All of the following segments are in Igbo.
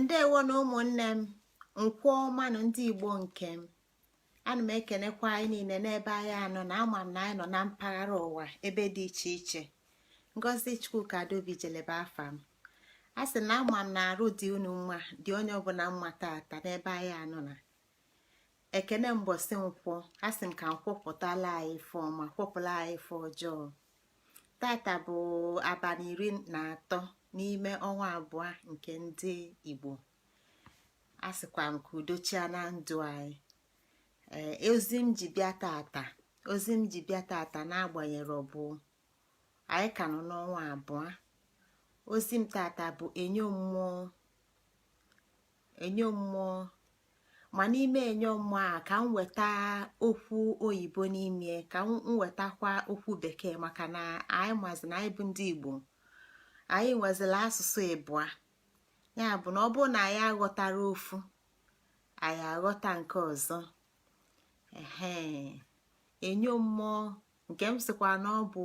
Ndewo na ụmụnne m, nkwọ ọma na ndị Igbo nke m. Ana m ekenekwa anyị niile n'ebe anyị anọ, na ama m na anyị nọ na mpaghara ụwa ebe dị iche iche. Ngozi Chukwuka Adaobi Jeleba afa m. A sị na ama m na arụ dị unu mma, dị onye ọbụla mma tata n'ebe anyị anọ na ekene mbọsị nkwọ. A sị m ka m kwọpụtala anyị ife ọma, kwọpụla anyị ife ọjọọ. Tata bụ abalị 13 n'ime ọnwa abụọ nke ndị Igbo. A sịkwa m ka udochia na ndụ anyị. Ozi m ji bịa tata n'agbanyeghị ọ bụ anyị ka nọ n'ọnwa abụọ. Ozi m tata bụ enyo mmụọ, ma n'ime enyo mmụọ a ka m weta okwu oyibo n'ime, ka m wetakwa okwu bekee, maka na anyị mazi na anyị bụ ndị Igbo, anyị nwezila asụsụ ịbụa. Ya bụ na ọ bụrụ na anyị aghọtara ofu, anyị aghọta nke ọzọ. Enyo mmụọ nke m sịkwa na ọ bụ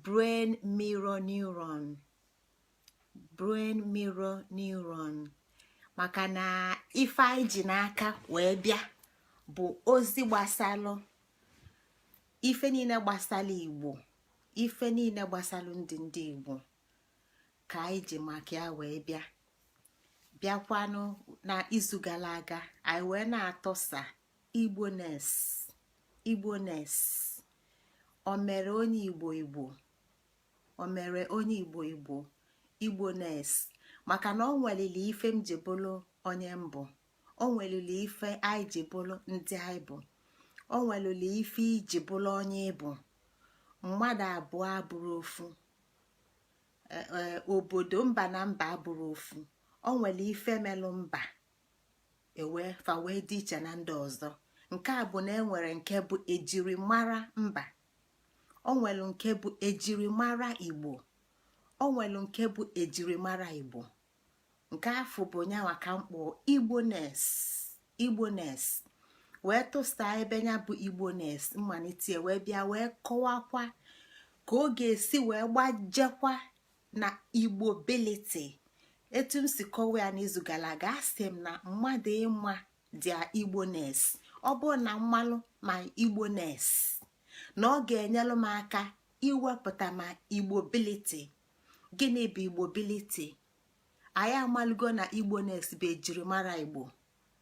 brain mirror neuron, maka na ife anyị ji n'aka wee bịa bụ ozi gbasalụ ife niile gbasara Igbo, ife niile gbasara ndị Igbo ka anyị ji maka ya wee bịakwanụ. Na izu gara aga anyị wee na-atọsa Igbones. O mere onye Igbo Igbones, maka na o nwelili ife m ji bụrụ onye mbụ, o nwelili ife anyị ji bụrụ ndị anyị bụ, o nwelili ife iji bụrụ onye ịbụ. Mmadụ abụọ abụrụ ofu, obodo mba na mba abụrụ ofu. O nwere ife melụ mba fa wee dị iche na ndị ọzọ. Nke a bụ na enwere nke bụ ejirimara mba, o nwere nke bụ ejirimara Igbo, o nwere nke bụ ejirimara Igbo. Nke afọ bụ nyanwa ka mkpọ Igbones wee tụsa ebe nya bụ Igbones mmalite wee bịa wee kọwakwa ka ọ ga-esi wee gbajekwa na Igbobility. Etu m si kọwa ya n'izu gara aga, asị m na mmadụ ịma dị Igbones. Ọ bụrụ na mmalụ ma Igbones, na ọ ga-enyelụ m aka iwepụta ma Igbobility. Gịnị bụ Igbobility? Anyị amalụgo na Igbones bụ ejirimara Igbo.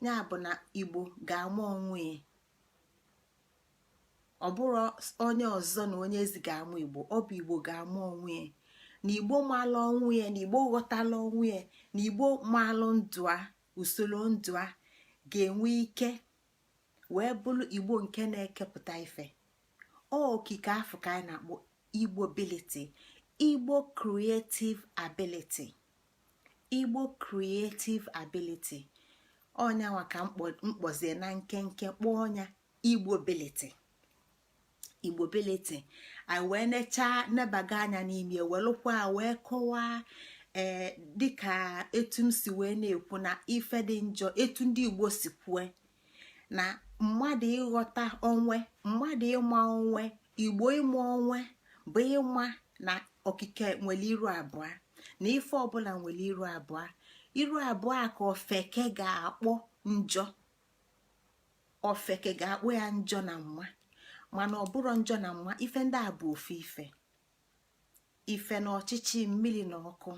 Ya bụ na Igbo ga-ama onwe ya, ọ bụrụ onye ọzọ na onye ezi ga-amụ Igbo, ọ bụ Igbo ga-ama onwe ya. Na Igbo maalụ onwe ya, na Igbo ghọtala onwe ya, na Igbo maalụ ndụ a, usoro ndụ a ga-enwe ike wee bụrụ Igbo nke na-ekepụta ife. Okike afọ ka anyị na-akpọ Igbobility, Igbo creative ability. Ọnyanwa ka mkpọzie na nkenke kpọọ ọnya Igbobility. Anyị wee nebaga anya n'ime welụkwa wee kọwaa dịka etu m si wee na-ekwu na ife dị njọ, etu ndị Igbo si kwue na mmadụ ịghọta onwe, mmadụ ịma onwe, Igbo ịma onwe bụ ịma na okike nwere iru abụọ, na ife ọbụla nwere iru abụọ. Iru abụọ a ka ofeke ga-akpọ njọ, ofeke ga-akpọ ya njọ na mma, mana ọ bụrụ njọ na mma. Ife ndị a bụ ofu ife na ọchịchị, mmiri na ọkụ,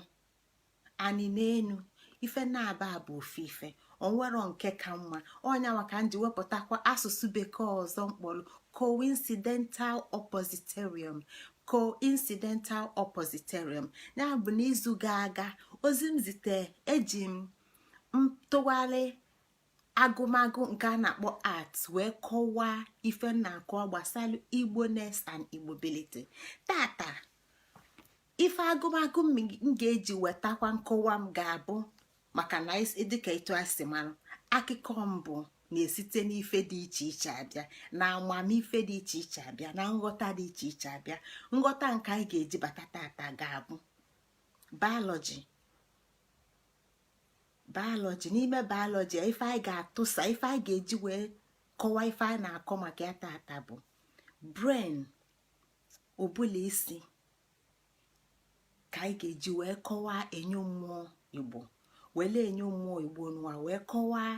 anị na enu. Ife na-aba bụ ofu ife, onwero nke ka mma. Ọnyanwa ka m ji wepụtakwa asụsụ bekee ọzọ mkpọrọ coincidental oppositerium. Ya bụ n'izu ga-aga ozi m zite, eji m ntụgharị agụmagụ nke a na-akpọ art wee kọwaa ife na-akọ gbasara Igbones and Igbobility. Tata ife agụmagụ m ga-eji wetakwa nkọwa m ga-abụ, maka na dịka etu a si mara akụkọ mbụ na-esite n'ife dị iche iche abịa, na amamife dị iche iche abịa, na nghọta dị iche iche abịa. Nghọta nke anyị ga-eji bata tata ga-abụ biology. N'ime biology ife anyị ga-atụsa, ife anyị ga-eji wee kọwaa ife anyị na-akọ maka ya tata bụ brain, ụbụla isi, ka anyị ga-eji wee kọwaa enyo mmụọ Igbo, wele enye mmụọ igbo nwa wee kọwaa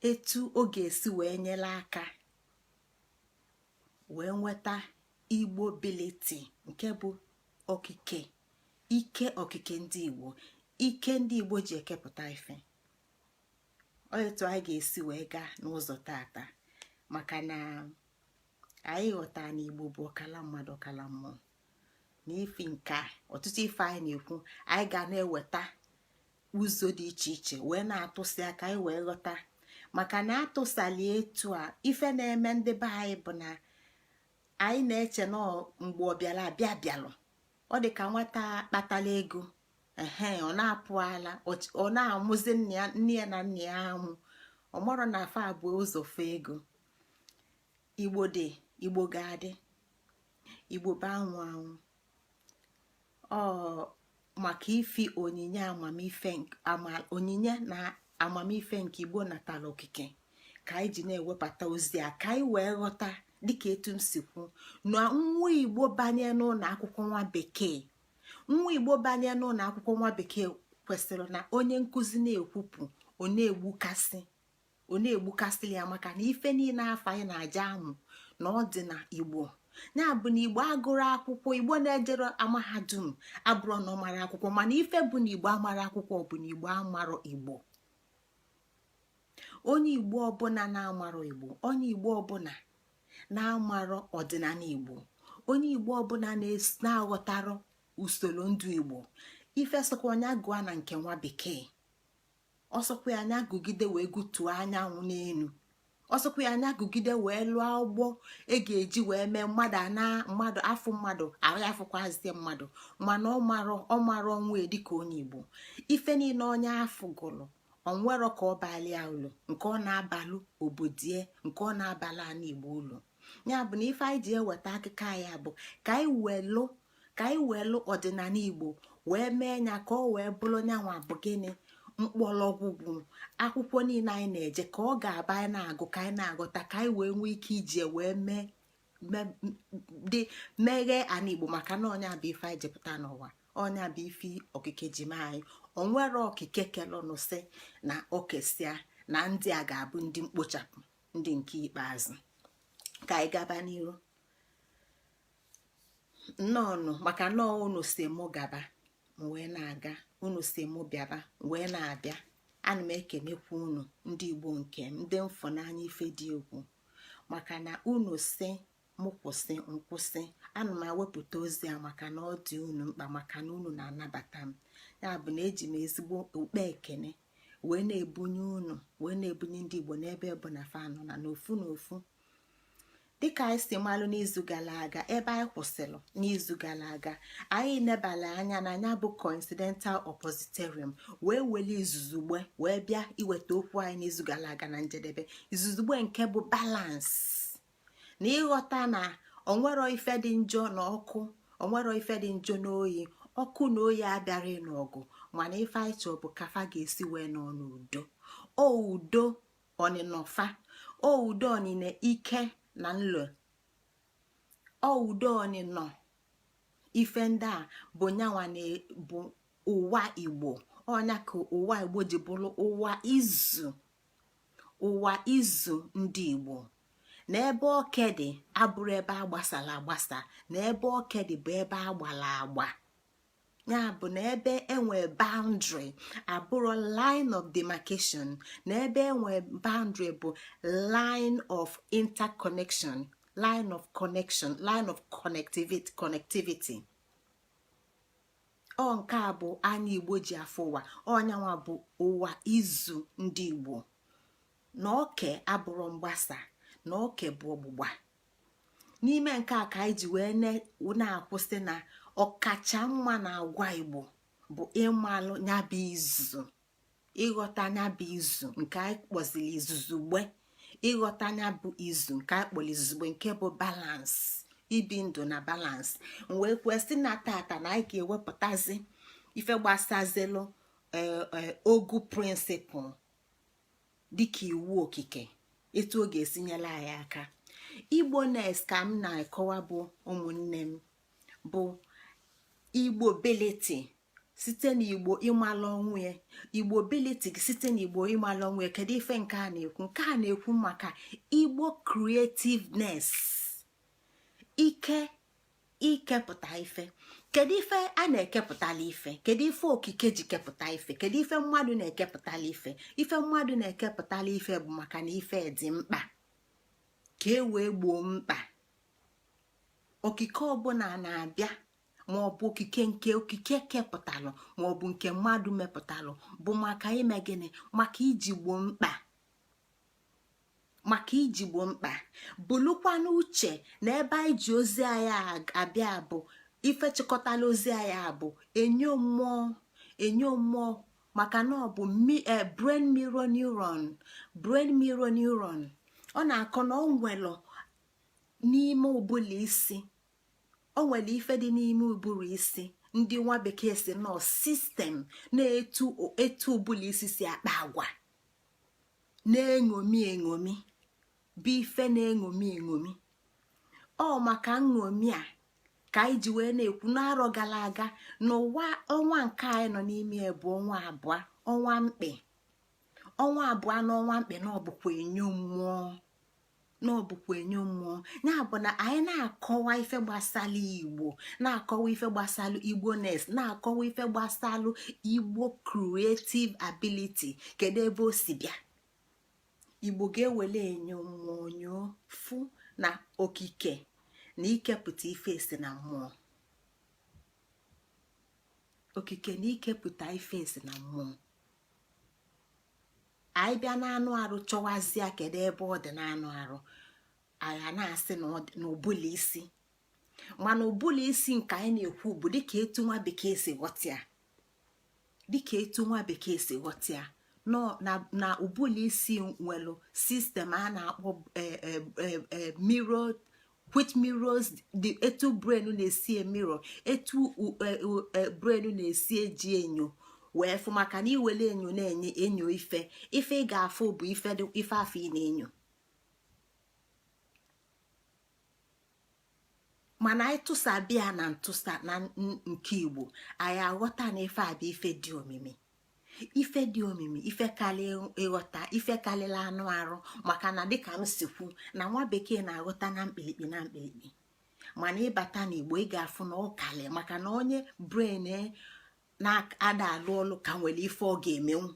etu ọ ga-esi wee nyere aka wee nweta igbo biliti nke bụ okike ike okike ndị igbo ike ndị igbo ji ekepụta ife. Etu anyị ga-esi wee gaa n'ụzọ tata maka na anyị ghọta na igbo bụ ọkala mmadụ ọkala mmụọ na ifi nke ọtụtụ ife anyị na-ekwu anyị ga na-eweta ụzọ dị iche iche wee na-atụsị aka anyị wee ghọta maka na atụsali etu a ife na-eme ndị be anyị bụ na anyị na-eche na mgbe ọ bịala bịalụ ọ dị ka nwata kpatala ego ọ na-apụ ala ọ na-amụzi nne ya na nna ya amụ ọ mụrụ na afọ abụọ ụzọ fe ego. Igbo dị igbo ga-adị igbo bụ anwụ anwụ maka ifi onyinye onyinye na amamife nke igbo natala okike ka anyị ji na-ewepụta ozi a ka anyị wee ghọta dịka etu m si kwu na nwa igbo banye n'ụlọ akwụkwọ nwa bekee kwesịrị na onye nkụzi na-ekwupụ ọ na-egbukasị ya maka na ife niile afọ anyị na-aja amụ na ọ dị na igbo ya bụ na igbo agụrụ akwụkwọ igbo na-ejere mahadum abụrụ na ọ mara akwụkwọ mana ife bụ na igbo amara akwụkwọ bụ na igbo amarọ igbo. Onye igbo ọbụla na-amarọ igbo onye igbo ọbụla na-amarọ ọdịnala igbo onye igbo ọbụla na-aghọtarọ usoro ndụ igbo ife sokwa onye gụọ na nke nwa bekee ọsọkwa ya anya gụgide wee gụtuo anyanwụ n'elu ọsọkwa ya anya gụgide wee lụọ ụgbọ e ga-eji wee mee mmadụ afọ mmadụ ahụ ya afụkwazie mmadụ mana ọ marọ onwe dịka onye igbo ife niile onye afọ gụrụ onwero ka ọ balịa ụlọ nke ọ na-abalụ obodie nke ọ na-abalị ana igbo ụlọ. Ya bụ na ife anyị ji eweta akụkọ anyị bụ ka anyị welụ ọdịnala igbo wee mee ya ka ọ wee bụrụ nyanwa bụ gịnị mkpọrọgwụgwụ akwụkwọ niile anyị na-eje ka ọ ga-aba anyị na-agụ ka anyị na-agụta ka anyị wee nwee ike iji wee meghee ana igbo maka na ọnya bụ ife anyị jepụta n'ụwa ọnya bụ ife okike ji mee anyị onwere okike kelọnụsị na okesia na ndị a ga-abụ ndị mkpochapụ ndị nke ikpeazụ. Ka anyị gaba n'iru nnọọ maka nnọọ unu si mụ gaba wee na-aga unu si mụ bịaba wee na-abịa ana m ekenekwa unu ndị igbo nke m ndị mfụnanya ife dị egwu maka na unu si mụ kwụsị nkwụsị ana m ewepụta ozi a maka na ọ dị unu mkpa maka na unu na-anabata m ya bụ na eji m ezigbo okpe ekene wee na-ebunye unu wee na-ebunye ndị igbo n'ebe bụ na fa nọ na n'ofu n'ofu dịka anyị si malụ n'izu gara aga ebe anyị kwụsịrị n'izu gara aga anyị nebala anya na anya bụ coincidental oppositorium wee weli izuzugbe wee bịa iweta okwu anyị n'izu gara aga na njedebe izuzugbe nke bụ balance na ịghọta na onwero ife dị njọ na ọkụ onwero ife dị njọ na oyi ọkụ na oyi abịara n'ọgụ mana ife anyị chọọ bụ kafa ga-esi wee nọ n'udo udo ọnịnọfa udo ọnịne ike na nlo udo ọnịnọ ife ndị a bụ nyanwa na bụ ụwa igbo ọnya ka ụwa igbo ji bụrụ ụwa izu ndị igbo na ebe oke dị abụrụ ebe agbasara agbasa na ebe oke dị bụ ebe agbara agba ya bụ na ebe enwe boundary abụrụ line of demarcation na ebe enwe boundary bụ line of interconnection line of connection line of connectivity nke a bụ anya igbo ji afụ ụwa ọnyanwa bụ ụwa izu ndị igbo na oke abụrụ mgbasa na oke bụ ọgbụgba n'ime nke a ka anyị ji wee na-akwụsị na ọkacha mma na agwa igbo bụ ịmalụ nyabụ izu ịghọta nyabụ izu nke anyị kpọziri izuzugbe ịghọta nyabụ izu nke anyị kpọrọ izuzugbe nke bụ balance ibi ndụ na balance wee kwesị na tata na anyị ga-ewepụtazi ife gbasazelu ogu prịnsịpụl dịka iwu okike etu ọ ga-esi nyere anyị aka igbo nes ka m na-akọwa bụ ụmụnne m bụ igbo beliti site n'igbo ịmala onwe igbo ability site n'igbo ịmala onwe kedu ife nke a na-ekwu? Nke a na-ekwu maka igbo creativeness, ike ikepụta ife. Kedu ife a na-ekepụtala ife? Kedu ife okike ji kepụta ife? Kedu ife mmadụ na-ekepụtala ife? Ife mmadụ na-ekepụtala ife bụ maka na ife dị mkpa ka e wee gboo mkpa. Okike ọbụla na-abịa ma ọ bụ okike nke okike kepụtalụ ma ọ bụ nke mmadụ mepụtalụ bụ maka ime gịnị? Maka iji gboo mkpa, maka iji gboo mkpa. Bulukwa n'uche na ebe anyị ji ozi anyị abịa bụ ife chịkọtala ozi anyị bụ enyo mmụọ maka na ọ bụ brain mirror neuron. Ọ na-akọ na ọ nwere n'ime ụbụrụ isi, o nwere ife dị n'ime ụbụrụ isi ndị nwa bekee si nọ sistem na-etu ụbụrụ isi si akpa agwa, na-eṅomi bụ ife na-eṅomi. Ọ maka nṅomi a ka anyị ji wee na-ekwu n'arọ gara aga n'ụwa ọnwa nke anyị nọ n'ime bụ ọnwa abụọ mkpị na ọnwa mkpị na ọbụkwa enyo mmụọ ya bụ na anyị na-akọwa ife gbasara igbo, na-akọwa ife gbasara igbo-ness, na-akọwa ife gbasara igbo creative ability. Kedu ebe o si bịa? Igbo ga-ewele enyo mmụọ nyoo fụ na okike na ikepụta ife si na mmụọ. Okike na ikepụta ife si na mmụọ. Anyị bịa n'anụ arụ chọwazịa kedu ebe ọ dị n'anụ arụ, anyị na-asị na ụbụlụ isi. Mana ụbụlụ isi nke anyị na-ekwu bụ dịka etu nwa bekee si ghọta ya na ụbụlụ isi nwere sistem a na-akpọ mirror, which mirrors etu brain na-esi mirror, etu brain na-esi eji enyo wee fụ. Maka na iwele enyo na-enye enyo ife ị ga-afụ bụ ife afọ ị na-enyo. Mana anyị tụsabịa na ntụsa na nke igbo, anyị aghọta na ife a bụ ife dị omimi, ife karịa ịghọta, ife karịrị anụ arụ. Maka na dịka m si kwu na nwa bekee na-aghọta na mkpirikpi, mana ịbata n'igbo ị ga-afụ na ọ kalị. Maka na onye brain na-ada alụ ọlụ ka nwere ife ọ ga-emenwu,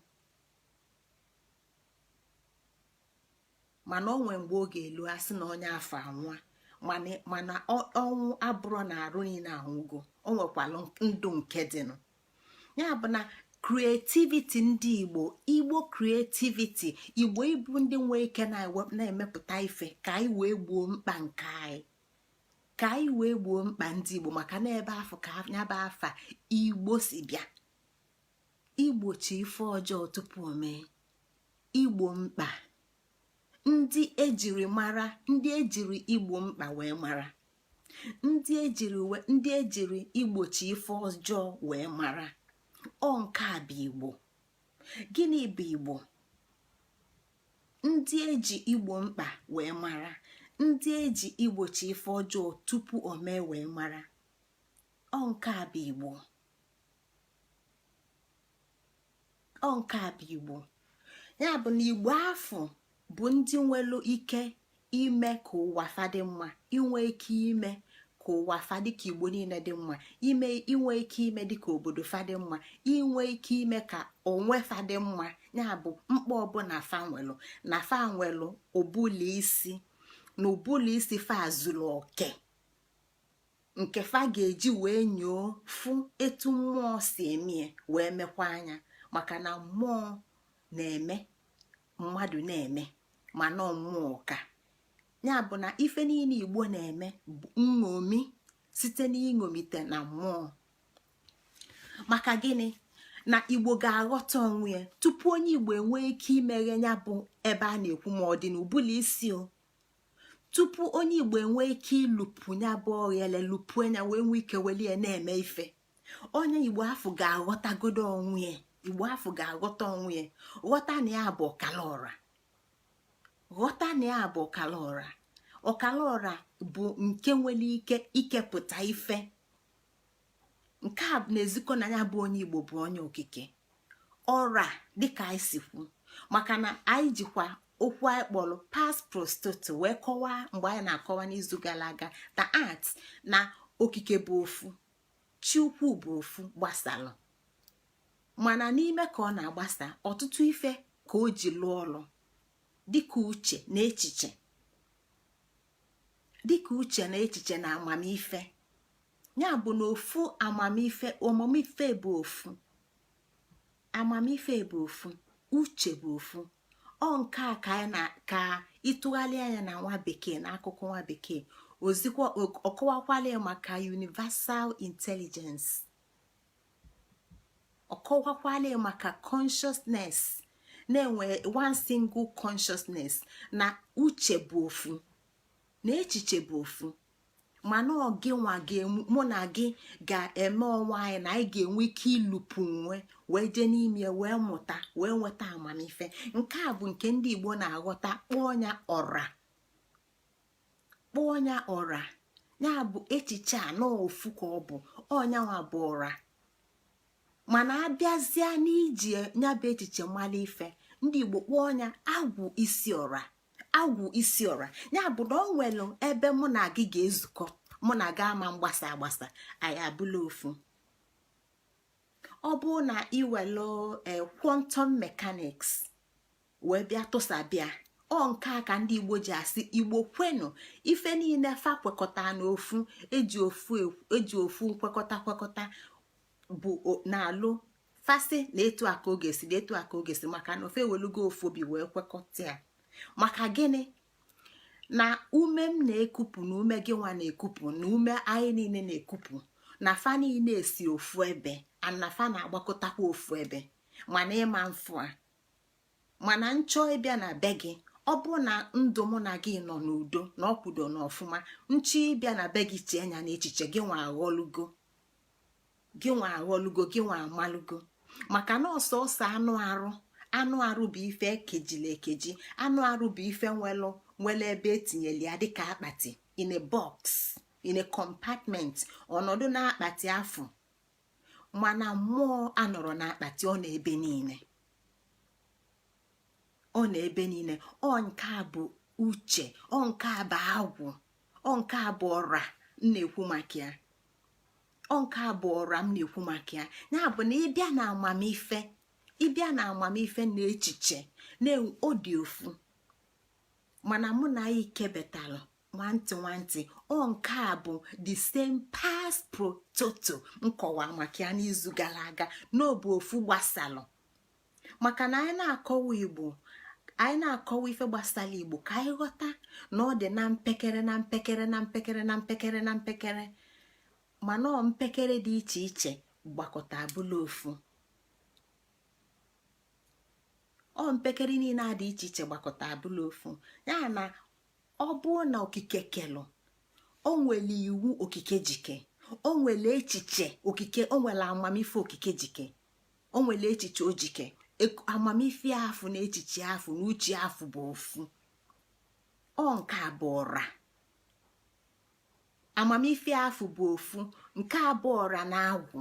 mana o nwee mgbe ọ ga-elu asị na onye afọ anwa. Mana ọnwụ abụrụ na arụ niile ahụgo, o nwekwalụ ndụ nke dịnụ. Ya bụ na creativity ndị igbo creativity igbo ịbụ ndị nwee ike na-emepụta ife ka anyị wee gboo mkpa nke anyị, ka anyị wee gboo mkpa ndị igbo. Maka na ebe afọ ka ya bụ afa igbo si bịa, igbochi ife ọjọọ tupu o mee, igbo mkpa. Ndị ejiri igbo mkpa wee mara, ndị ejiri igbochi ife ọjọọ wee mara. Ọ nke a bụ igbo. Gịnị bụ igbo? Ndị eji igbo mkpa wee mara, ndị eji igbochi ife ọjọọ tupu o mee wee mara. Ọ nke a bụ igbo. Ọ nke a bụ igbo. Ya bụ na igbo afọ bụ ndị nwere ike ime ka ụwa fadị mma, inwe ike ime ka ụwa fadị ka igbo niile dị mma, inwe ike ime dị ka obodo fadị mma, inwe ike ime ka onwe fadị mma. Ya bụ mkpa ọbụla fa nwelụ ụbụlụ isi, na ụbụlụ isi fa zuru oke nke fa ga-eji wee nyoo fụ etu mmụọ si emie wee mekwa anya. Maka na mmụọ na-eme, mmadụ na-eme, mana mmụọ ka. Ya bụ na ife niile igbo na-eme bụ nṅomi site n'iṅomite na mmụọ. Maka gịnị? Na igbo ga-aghọta onwe ya tupu onye igbo enwee ike imeghe ya bụ ebe a na-ekwu ma ọ dị n'ụbụlụ isi o. Tupu onye igbo enwee ike ịlụpụ ya bụ oghele, lụpụ anya wee nwee ike welie na-eme ife, onye igbo afọ ga-aghọtagodo onwe ya. Igbo afọ ga-aghọta onwe ya, ghọta na ya bụ ọkala ọra. Ghọta na ya bụ ọkala ọra. Ọkala ọra bụ nke nwere ike ikepụta ife, nke a na-ezikọ na ya bụ onye Igbo bụ onye okike ọra dịka anyị si kwu, maka na anyị jikwa okwu anyị kpọrọ past prostoto wee kọwaa mgbe anyị na-akọwa n'izu gara aga na art na okike bụ ofu, chi ukwu bụ ofu gbasalụ, mana n'ime ka ọ na-agbasa ọtụtụ ife ka o ji lụọ ọrụ dịka uche na echiche, dịka uche na echiche na amamife. Ya bụ na ofu amamife bụ ofu, amamife bụ ofu, uche bụ ofu. Ọ nke a ka anyị na ka ịtụgharị anya na nwa bekee na akụkọ nwa bekee ozikwa ọkọwakwala maka universal intelligence, ọkọwakwala maka consciousness, na-enwe one single consciousness, na uche bụ ofu na echiche bụ ofu. mana ọ gị nwa mụ na gị ga-eme onwe anyị na anyị ga-enwe ike ịlụpụ nwe wee jee n'ime wee mụta wee nweta amamife. Nke a bụ nke ndị Igbo na-aghọta kpọọ ya ọra, kpọọ ya ọra. Ya bụ echiche a n'ofu ka ọ bụ ọnyanwa bụ ọra. Mana abịazịa n'iji ya bụ echiche mmalị ife, ndị Igbo kpọọ ya agwụ isi ọra, agwụ isi ọra. Ya bụ na ọ nwere ebe mụ na gị ga-ezukọ, mụ na gị ama mgbasa agbasa, anyị abụla ofu. Ọ bụ na iwelu quantum mechanics wee bịa tụsabịa, ọ nke a ka ndị Igbo ji asị Igbo kwenu ife niile fa kwekọta n'ofu, eji ofu nkwekọta bụ na-alụ fasị na etu aka oge si na etu aka oge si, maka na ofe ewelugo ofu obi wee kwekọta ya. Maka gịnị? Na ume m na-ekupụ na ume gị nwa na-ekupụ na ume anyị niile na-ekupụ, na fa niile esi ofu ebe, na fa na-agbakọtakwa ofu ebe. Mana ịma mfụ a, mana nchọ ịbịa na be gị, ọ bụrụ na ndụ mụ na gị nọ n'udo na ọkwụdo na ọfụma, nchọ ịbịa na be gị tie anya n'echiche gị nwa aghọlugo, gị nwa aghọlugo, gị nwa amalụgo. Maka na ọsọsọ anụ arụ bụ ife ekejila ekeji, anụ arụ bụ ife nwere ebe etinyeli ya dịka akpati, in a box, in a compartment, ọnọdụ na akpati afọ. Mana mmụọ anọrọ na akpati, ọ na-ebe niile, ọ na-ebe niile. Ọ nke a bụ uche, ọ nke a bụ agwụ, ọ nke a bụ ọra m na-ekwu maka ya, ọ nke a bụ ọra m na-ekwu maka ya. Ya bụ na ịbịa na amamife, ịbịa na amamife na echiche na ọ dị ofu. Mana mụ na anyị kebetalụ nwantị, ọ nke a bụ the same past prototo nkọwa maka ya n'izu gara aga, n'obu ofu gbasalụ. Maka na anyị na-akọwa Igbo, anyị na-akọwa ife gbasara Igbo ka anyị ghọta na ọ dị na mpekere na mpekere na mpekere na mpekere na mpekere, mana ọ mpekere dị iche iche gbakọta abụla ofu. Ọ mpekere niile adị iche iche gbakọta abụla ofu. Ya na ọ bụ na okike kelụ, o nwere iwu okike jike, o nwere echiche okike, o nwere amamife okike jike, o nwere echiche ojike. Amamife afụ na echiche afụ na uche afụ bụ ofu. Ọ nke a bụ ọra. Amamife afụ bụ ofu, nke abụọ ọra na agwụ.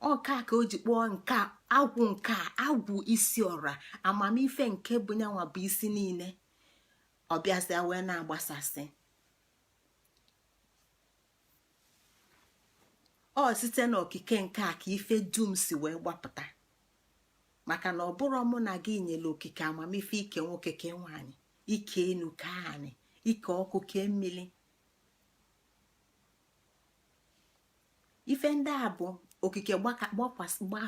Ọ nke a ka o ji kpọọ nke agwụ, nke agwụ isi ọra. Amamife nke bụ nyanwa bụ isi niile, ọ bịazịa wee na-agbasasị. Ọ site n'okike nke a ka ife dum si wee gbapụta. Maka na ọ bụrụ mụ na gị nyere okike amamife ike nwoke ke nwaanyị, ike enu ka anyị, ike ọkụ ke mmiri. Ife ndị a bụ okike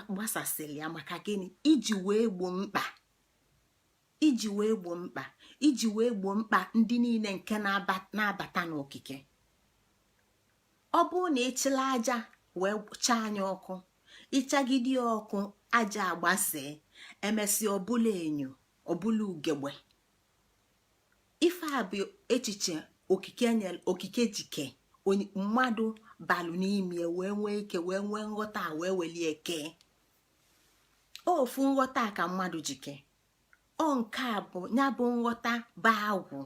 gbasasịrị ya maka gịnị? Iji wee gboo mkpa, iji wee gboo mkpa, iji wee gboo mkpa ndị niile nke na-abata n'okike. Ọ bụrụ na ịchịla aja wee chaa anya ọkụ, ịchagide ọkụ, aja agbasee, emesịa ọbụla enyo, ọbụla ugegbe. Ife a bụ echiche okike jike mmadụ balụ n'ime wee nwee ike wee nwee nghọta wee welie kee. Ofu nghọta ka mmadụ jike. Ọ nke a bụ ya bụ nghọta bụ agwụ.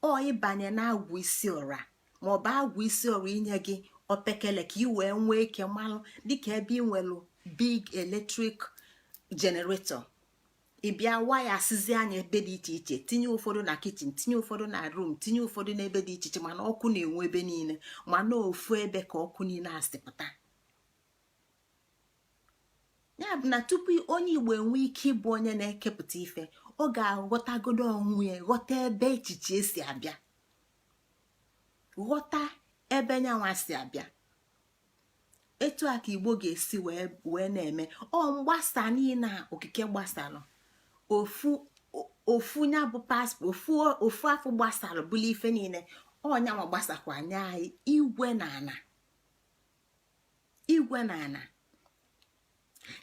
Ọ ịbanye na agwụ isi ọra maọbụ agwụ isi ọra inye gị opekele ka i wee nwee ike malụ dịka ebe ị nwelụ big electric generator ịbịa waya sizi anya ebe dị iche iche tinye ụfọdụ na kichin, tinye ụfọdụ na room, tinye ụfọdụ n'ebe dị iche iche, mana ọkụ na-enwe ebe niile, mana ofu ebe ka ọkụ niile asịpụta. ya bụ na tupu onye Igbo enwe ike ịbụ onye na-ekepụta ife, ọ ga-aghọtagodo onwe ya, ghọta ebe echiche esi abịa, ghọta ebe nyanwa si abịa. etu a ka Igbo ga-esi wee na-eme ọ mgbasa niile a okike gbasalụ ofu nya bụ paspọtụ ofu afọ gbasalụ bụla ife niile ọnyanwa gbasakwa anya anyị igwe na ana.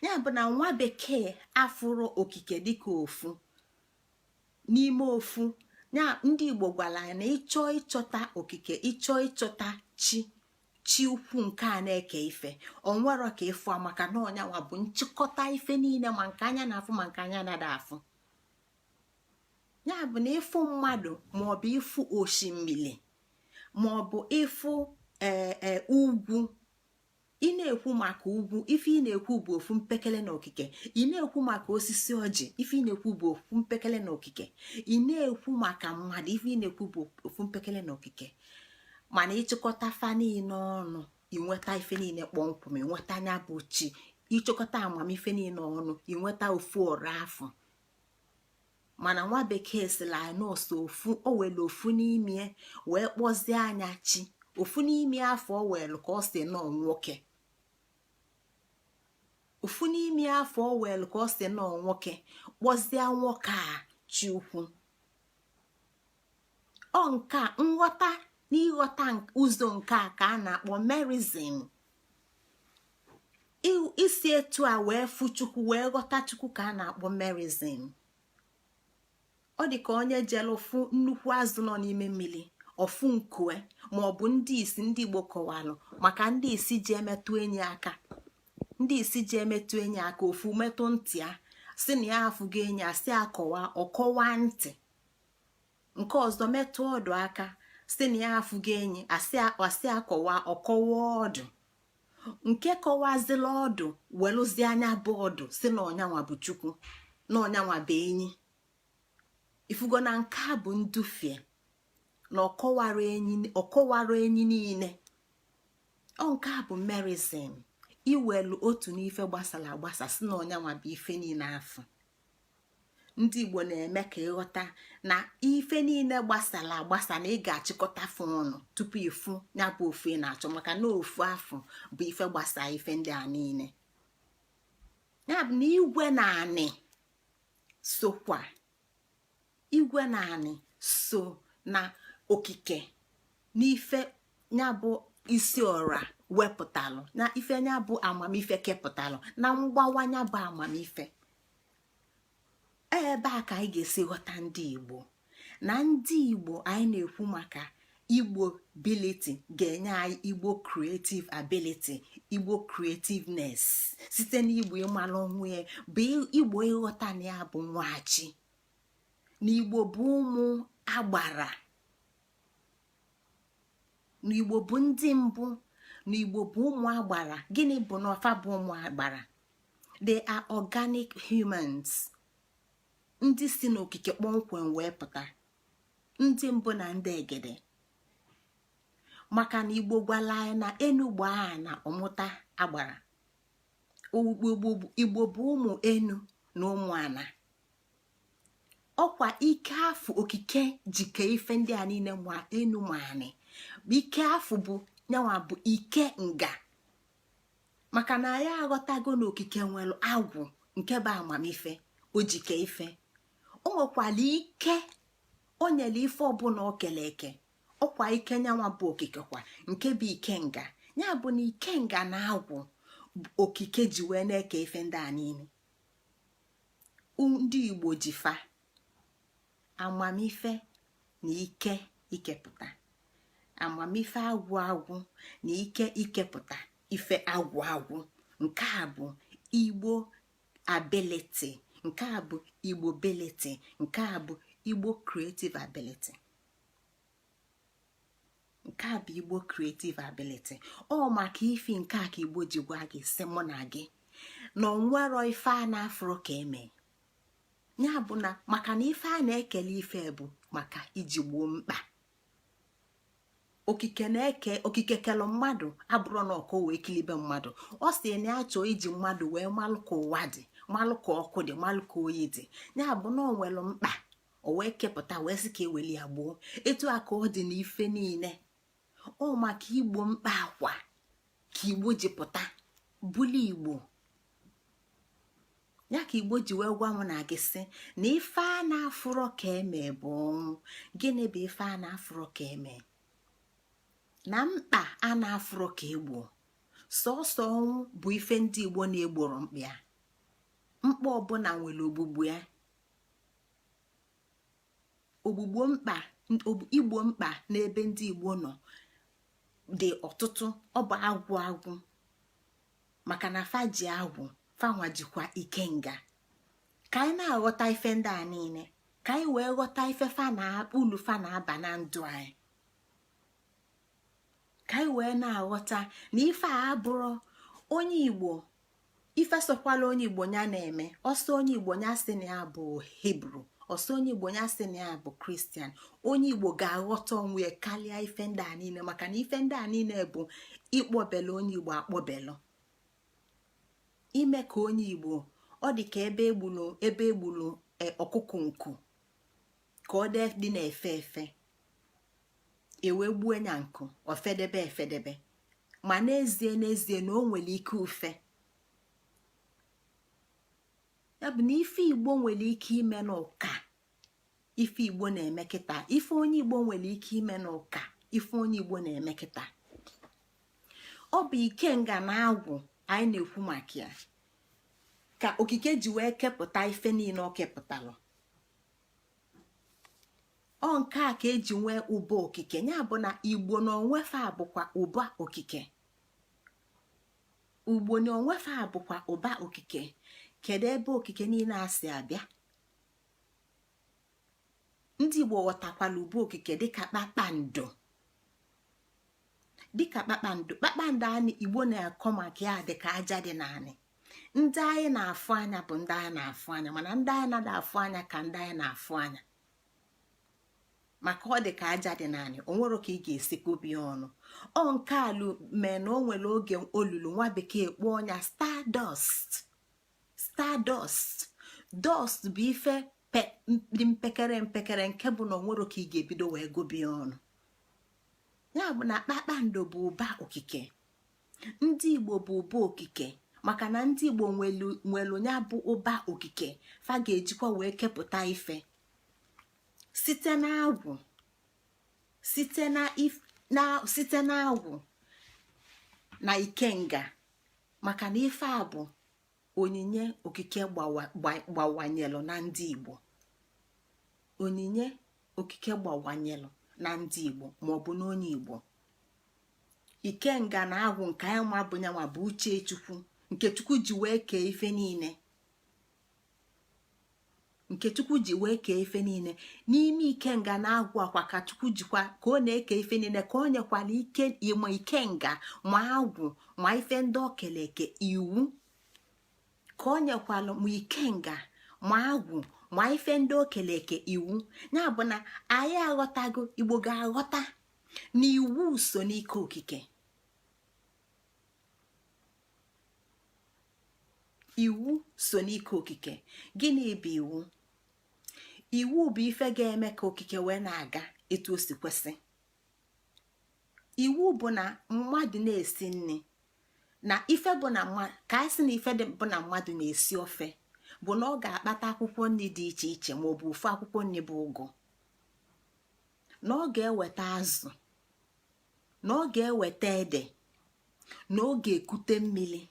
ya bụ na nwa bekee afụrụ okike dịka ofu n'ime ofu. ya ndị Igbo gwara ya na ịchọ ịchọta okike, ịchọ ịchọta chi ukwu nke a na-eke ife, onwero ka ịfụ maka na ọnyanwa bụ nchịkọta ife niile, ma nke anya na-afụ ma nke anya na-ada afụ. ya bụ na ịfụ mmadụ maọbụ ịfụ osimiri maọbụ ịfụ ugwu, ị na-ekwu maka ugwu, ife ị na-ekwu bụ ofu mpekele na okike. ị na-ekwu maka osisi ọjị, ife ị na-ekwu bụ ofu mpekele na okike. ị na-ekwu maka mmadụ, ife ị na-ekwu bụ ofu mpekele na okike. mana ịchịkọta fa niile ọnụ, inweta ife niile kpọmkwem, inweta anya bụ chi. ịchịkọta amamife niile ọnụ, inweta ofu ọra afọ. mana nwa bekee sila nọọsụ ofu, o were ofu n'ime wee kpọzie anya chi. ofu n'ime afọ o were ka ọ si nọ nwoke, ofu n'ime afọ o were ka ọ si nọ nwoke, kpọzie nwoke a chi ukwu. ọ nke a nghọta n'ịghọta ụzọ nke a ka a na-akpọ merizim. isi etu a wee fụ Chukwu, wee ghọta Chukwu ka a na-akpọ merizim. ọ dị ka onye jelu fụ nnukwu azụ nọ n'ime mmiri, ọfụ nkue, maọbụ ndị isi ndị Igbo kọwalụ maka ndị isi ji emetụ enyi aka. ndị isi ji emetụ enyi aka, ofu metụ ntị ya si na ya afụgo enyi asị akọwa ọkọwa ntị, nke ọzọ metụ ọdụ aka si na ya afụgo enyi asị akọwa ọkọwa ọdụ, nke kọwazila ọdụ welụzie anya bụ ọdụ si na ọnyanwa bụ Chukwu, na ọnyanwa bụ enyi. ifugo na nke a bụ ndufie na ọkọwara enyi niile. ọ nke a bụ merizim, iwelu otu n'ife gbasara agbasa si na ọnyanwa bụ ife niile afọ. ndị Igbo na-eme ka ịghọta na ife niile gbasara agbasa na ị ga-achịkọta fụ ọnụ tupu ịfụ ya bụ ofu ị na-achọ, maka na ofu afọ bụ ife gbasara ife ndị a niile. ya bụ na igwe na anị sokwa, igwe na anị so na okike n'ife ya bụ isi ọra wepụtalụ, na ife ya bụ amamife kepụtalụ, na mgbawa ya bụ amamife. ebe a ka anyị ga-esi ghọta ndị Igbo. na ndị Igbo anyị na-ekwu maka Igbo ability ga-enye anyị Igbo creative ability, Igbo creativeness site n'Igbo ịmara onwe ya, bụ Igbo ịghọta na ya bụ nwachi, na Igbo bụ ụmụ agbara, na Igbo bụ ndị mbụ, na Igbo bụ ụmụ agbara. gịnị bụ na ọfa bụ ụmụ agbara? they are organic humans, ndị si n'okike kpọmkwem wee pụta, ndị mbụ na ndị egede. maka na Igbo gwala anyị na enugbo a na ọmụta agbara. Igbo bụ ụmụ enu na ụmụ ana. ọkwa ike afụ okike jike ife ndị a niile ma enu ma anị. ike afụ bụ nyanwa bụ ike nga, maka na anyị aghọtago na okike nwere agwụ nke bụ amamife, o jike ife. o nwekwara ike o nyere ife ọbụla o kele eke. ọkwa ike nyanwa bụ okike kwa nke bụ ike nga. ya bụ na ike nga na agwụ okike ji wee na-eke ife ndị a niile. ndị Igbo ji fa amamife na ike ikepụta, amamife agwụ agwụ na ike ikepụta ife agwụ agwụ. nke a bụ Igbo ability, nke a bụ Igbo ability, nke a bụ Igbo creative ability. nke a bụ Igbo creative ability. ọ maka ifi nke a ka Igbo ji gwa gị sị mụ na gị na onwero ife a na-afụrụ ka eme. ya bụ na maka na ife a na-ekele ife bụ maka iji gboo mkpa. okike kelụ mmadụ abụrụ na ọkụ wee kilibe mmadụ. ọ sị na ya chọọ iji mmadụ wee malụ ka ụwa dị, malụ ka ọkụ dị, malụ ka oyi dị. ya bụ na o nwere mkpa, o wee kepụta wee sị ka eweli ya gboo. etu a ka ọ dị n'ife niile. ọ maka igbo mkpa akwa ka Igbo ji pụta buli Igbo. ya ka Igbo ji wee gwa m na gị sị na ife a na-afụrọ ka eme bụ ọnwụ. gịnị bụ ife a na-afụrọ ka eme? na mkpa a na-afụrọ ka egbo. sọsọ ọnwụ bụ ife ndị Igbo na-egboro mkpa ya. mkpa ọbụla nwere ogbugbu ya. ogbugbo mkpa igbo mkpa n'ebe ndị Igbo nọ dị ọtụtụ. ọ bụ agwụ maka na fa ji agwụ, fanwa jikwa ikenga. ka anyị na-aghọta ife ndị a niile, ka anyị wee ghọta ife ulu fa na-aba na ndụ anyị, ka anyị wee na-aghọta na ife a abụrụ onye Igbo. ife sokwala onye Igbo ya na-eme. ọsọ onye Igbo ya sị na ya bụ Hibru, ọsọ onye Igbo ya sị na ya bụ Kristian. onye Igbo ga-aghọta onwe karịa ife ndị a niile, maka na ife ndị a niile bụ ịkpọbelu onye Igbo akpọbelu. ime ka onye Igbo ọ dị ka ebe egbulu ọkụkọ nku ka ọ dị na-efe efe, ewe gbuo nya nkụ ofedebe. ma n'ezie na o nwere ike ufe. ya bụ na ife Igbo nwere ike ime n'ụka, ife Igbo na-eme kịta. ife onye Igbo nwere ike ime n'ụka, ife onye Igbo na-eme kịta. ọ bụ ikenga na agwụ anyị na-ekwu maka ya ka okike ji wee kepụta ife niile ọ kepụtalụ. ọ nke a ka eji nwee ụba okike. ya bụ na Igbo na onwefe abụkwa ụba okike. Igbo na onwefe abụkwa ụba okike. kedu ebe okike niile a si abịa? ndị Igbo ghọtakwala ụba okike dịka kpakpando. kpakpando anyị Igbo na-akọ maka ya dịka aja dị naanị. ndị anyị na-afụ anya bụ ndị anyị na-afụ anya, mana ndị anyị na-ada afụ anya ka ndị anyị na-afụ anya, maka ọ dị ka aja dị naanị. o nwere ka ị ga-esi kpobi ọnụ. ọ nke alụ mee na o nwere oge olulu nwa bekee kpọọ ọnya stardust. dust bụ ife dị mpekere nke bụ na o nwere ka ị ga-ebido wee gobi ọnụ. ya bụ na kpakpando bụ ụba okike. ndị Igbo bụ ụba okike, maka na ndị Igbo nwelu ya bụ ụba okike fa ga-ejikwa wee kepụta ife site n'agwụ, site n'agwụ na ikenga. maka na ife a bụ onyinye okike gbawanyelụ na ndị Igbo. onyinye okike gbawanyelụ na ndị Igbo maọbụ n'onye Igbo. ikenga na agwụ nke anyị ma bụ nyanwa bụ uche Chukwu, nke Chukwu ji wee kee ife niile. n'ime ikenga na agwụ akwa ka Chukwu jikwa ka ọ na-eke ife niile, ka ọ nyekwala ike ịma ikenga ma agwụ ma ife ndị o kele eke iwu, ka ọ nyekwala ma ikenga ma agwụ ma ife ndị o kele eke iwu. ya bụ na anyị aghọtago, Igbo ga-aghọta na iwu so n'ike okike. iwu so n'ike okike. gịnị bụ iwu? iwu bụ ife ga-eme ka okike wee na-aga etu o si kwesị. iwu bụ na mmadụ na-esi nri, na ife bụ na ka anyị sị na ife bụ na mmadụ na-esi ofe bụ na ọ ga-akpata akwụkwọ nri dị iche iche maọbụ ofu akwụkwọ nri bụ ụgụ, na ọ ga-eweta azụ, na ọ ga-eweta ede, na ọ ga-ekute mmiri,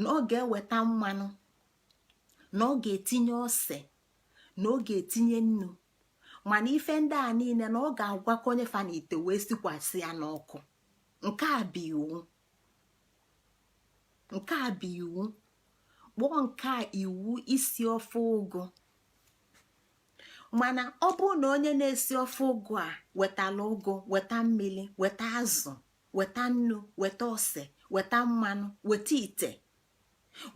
na ọ ga-eweta mmanụ, na ọ ga-etinye ose, na ọ ga-etinye nnu. mana ife ndị a niile na ọ ga-agwakonye fa n'ite wee sikwasị ya n'ọkụ. nke a bụ iwu. kpọọ nke a iwu isi ofe ụgụ. mana ọ bụrụ na onye na-esi ofe ụgụ a wetala ụgụ, weta mmiri, weta azụ, weta nnu, weta ose, weta mmanụ, weta ite,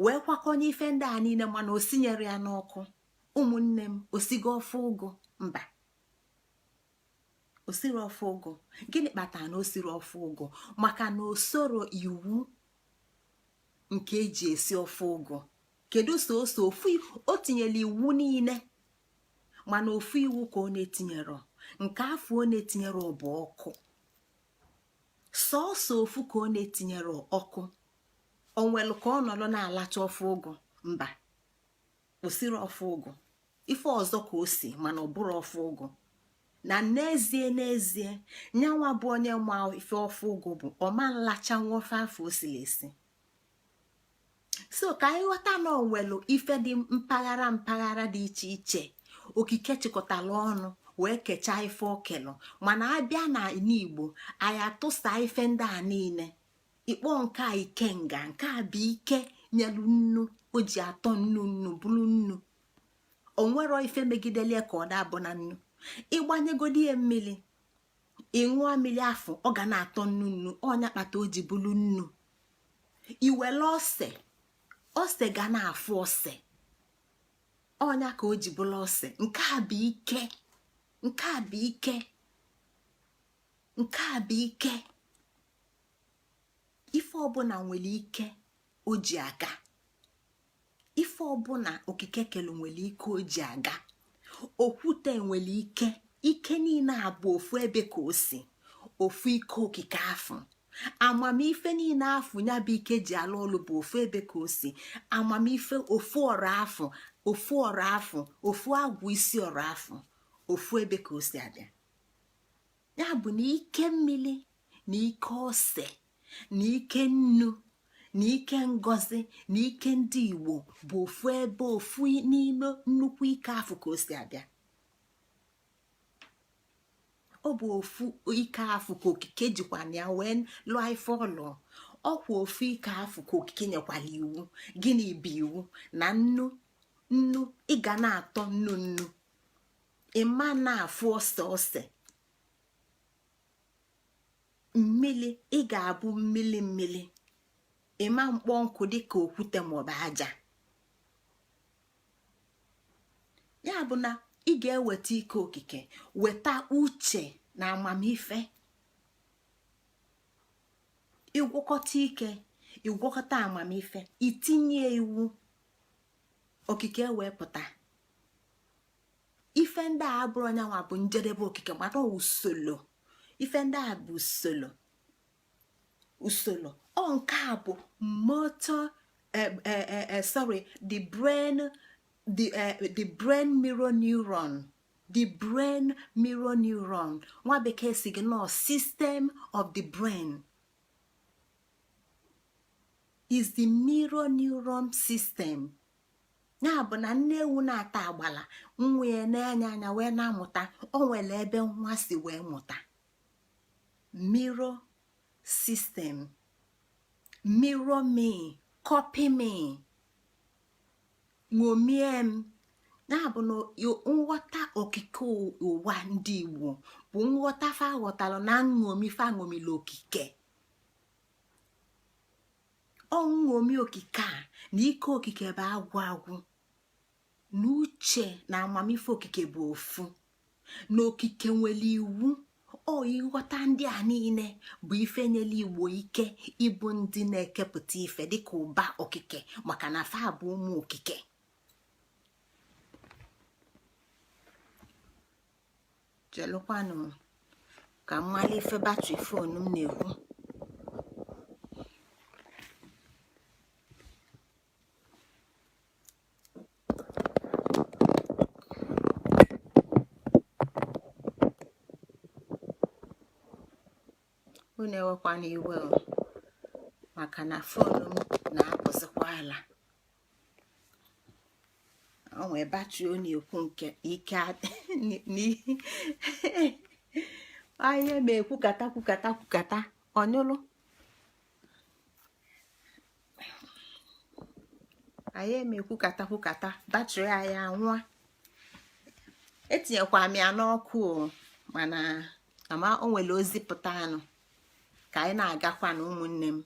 wee kwakọnye ife ndị a niile, mana o sinyere ya n'ọkụ, ụmụnne m, osigo ofe ụgụ? Mba, osiri ofe ụgụ. Gịnị kpatara na osiri ofe ụgụ? maka na o soro iwu nke eji esi ofe ụgụ. kedu soso ofu o tinyere iwu niile, mana ofu iwu ka ọ na-etinyere, nke afọ ọ na-etinyere bụ ọkụ. sọọsọ ofu ka ọ na-etinyere ọkụ. onwelu ka ọ nọrọ na-alacha ofe ụgụ? Mba, osiri ofe ụgụ. ife ọzọ ka o si, mana ọ bụrụ ofe ụgụ. na n'ezie nyanwa bụ onye ma ife ofe ụgụ bụ, ọma nlacha nwa ofe afọ o siri esi. so ka anyị ghọta na onwelu ife dị mpaghara dị iche iche okike chịkọtara ọnụ wee kechaa ife okelu. mana abịa na Igbo, anyị atụsa ife ndị a niile, ikpọ nke a ikenga, nke a bụ ike nyelu nnu, o ji atọ nnu bụrụ nnu. onwero ife megidelie ka ọ dabụ na nnu. ịgbanyegodi ya mmiri, ịṅụọ mmiri afọ, ọ ga na-atọ nnu. ọnya kpata o ji bụrụ nnu. iwele ose ga na-afụ ose, ọnya ka o ji bụrụ ose. nke a bụ ike, nke a bụ ike, nke a bụ ike. ife ọbụla nwere ike o ji aga. ife ọbụla okike kelu nwere ike o ji aga. okwute nwere ike niile abụ ofu ebe ka o si, ofu ike okike afụ. amamife niile afụ ya bụ ike ji alụ ọlụ bụ ofu ebe ka o si. amamife ofu ọrụ afụ, ofu ọrụ afụ, ofu agwụ isi ọrụ afụ, ofu ebe ka o si abịa. ya bụ na ike mmiri na ike ose na ike nnu na ike ngozi na ike ndị Igbo bụ ofu ebe, ofu n'ime nnukwu ike afụ ka o si abịa. ọ bụ ofu ike afụ ka okike jikwana ya wee lụọ ife ọlụ. ọkwa ofu ike afụ ka okike nyekwala iwu. gịnị bụ iwu? na nnu ị ga na-atọ nnu, ịma na-afụ ose. mmili ị ga-abụ mmili, ịma mkpọ nkụ dịka okwute maọbụ aja. ya bụ na ị ga-eweta ike okike, weta uche na amamife. ịgwọkọta ike, ịgwọkọta amamife, itinye iwu, okike wee pụta. ife ndị a bụrụ nyanwa bụ njedebe okike, mana usoro. ife ndị a bụ usoro. nke a bụ motor the brain mirror neuron. the brain mirror neuron, nwa bekee si gị nọ system of the brain is the mirror neuron system. ya bụ na nne ewu na-ata agbala, nwa ya na-anya wee na-amụta. o nwere ebe nwa si wee mụta. mirror system. mirror me, copy me, ṅomie m. na-abụ na nghọta okike ụwa ndị Igbo bụ nghọta fa ghọtalụ na nṅomi fa ṅomila okike. ọṅomi okike a na ike okike bụ agwụ na uche na amamife okike bụ ofu. na okike nwere iwu. ịghọta ndị a niile bụ ife nyela Igbo ike ịbụ ndị na-ekepụta ife dịka ụba okike, maka na fa bụ ụmụ okike. jelụkwanụ ka mmali ife batrị fonu m na-ekwu. unu ewekwana iwe maka na fonu m na-apụzikwa ala. o nwee batrị ọ na-ekwu nke ike anyị ma ekwukata ọnyụlụ. anyị ma ekwukata batrị anyị anwụọ. etinyekwa m ya n'ọkụ mana ama o nwere ozi pụta anụ ka anyị na-agakwa na ụmụnne m.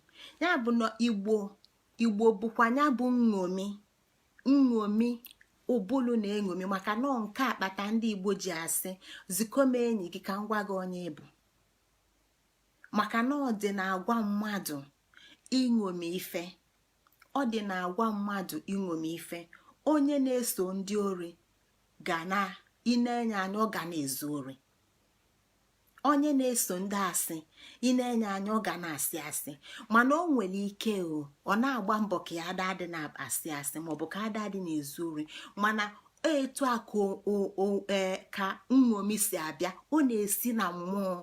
Ya bụ na igbo bụkwa ya bụ nṅomi ụbụlụ na-eṅomi, maka nọọ nke akpata ndị igbo ji asị zikọm enyi gị ka m gwa gị onye bụ, maka na ọ dị na agwa mmadụ iṅomi ife. Ọ dị na agwa mmadụ iṅomi ife. Onye na-eso ndị ori ga na ịna-enye anya ọ ga na-ezu ori. Onye na-eso ndị asị ịna-enye anya ọ ga na-asị asị, mana o nwere ike ọ na-agba mbọ ka ya adadị na-asị asị maọbụ ka adadị na-ezu ori, mana etu a ka nṅomi si abịa, ọ na-esi na mmụọ.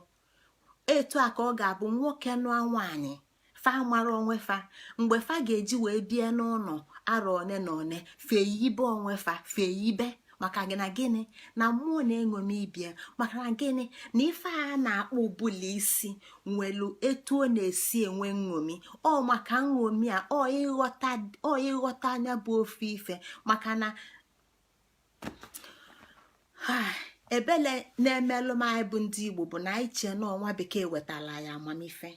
Etu a ka ọ ga-abụ nwoke nụọ nwaanyị fa mara onwe fa, mgbe fa ga-eji wee bie n'ụlọ arọ one na one feyibe onwe fa feyibe, maka gị na gịnị na mmụọ na-eṅomi ibie, maka na gịnị na ife a na-akpọ ụbụla isi nwelu etu ọ na-esi enwe nṅomi. Ọ maka nṅomi a ọ ịghọta anya bụ ofe ife, maka na ebele na-emelụ m anyị bụ ndị Igbo bụ na anyị chee nọọ nwa bekee wetara ya amamife.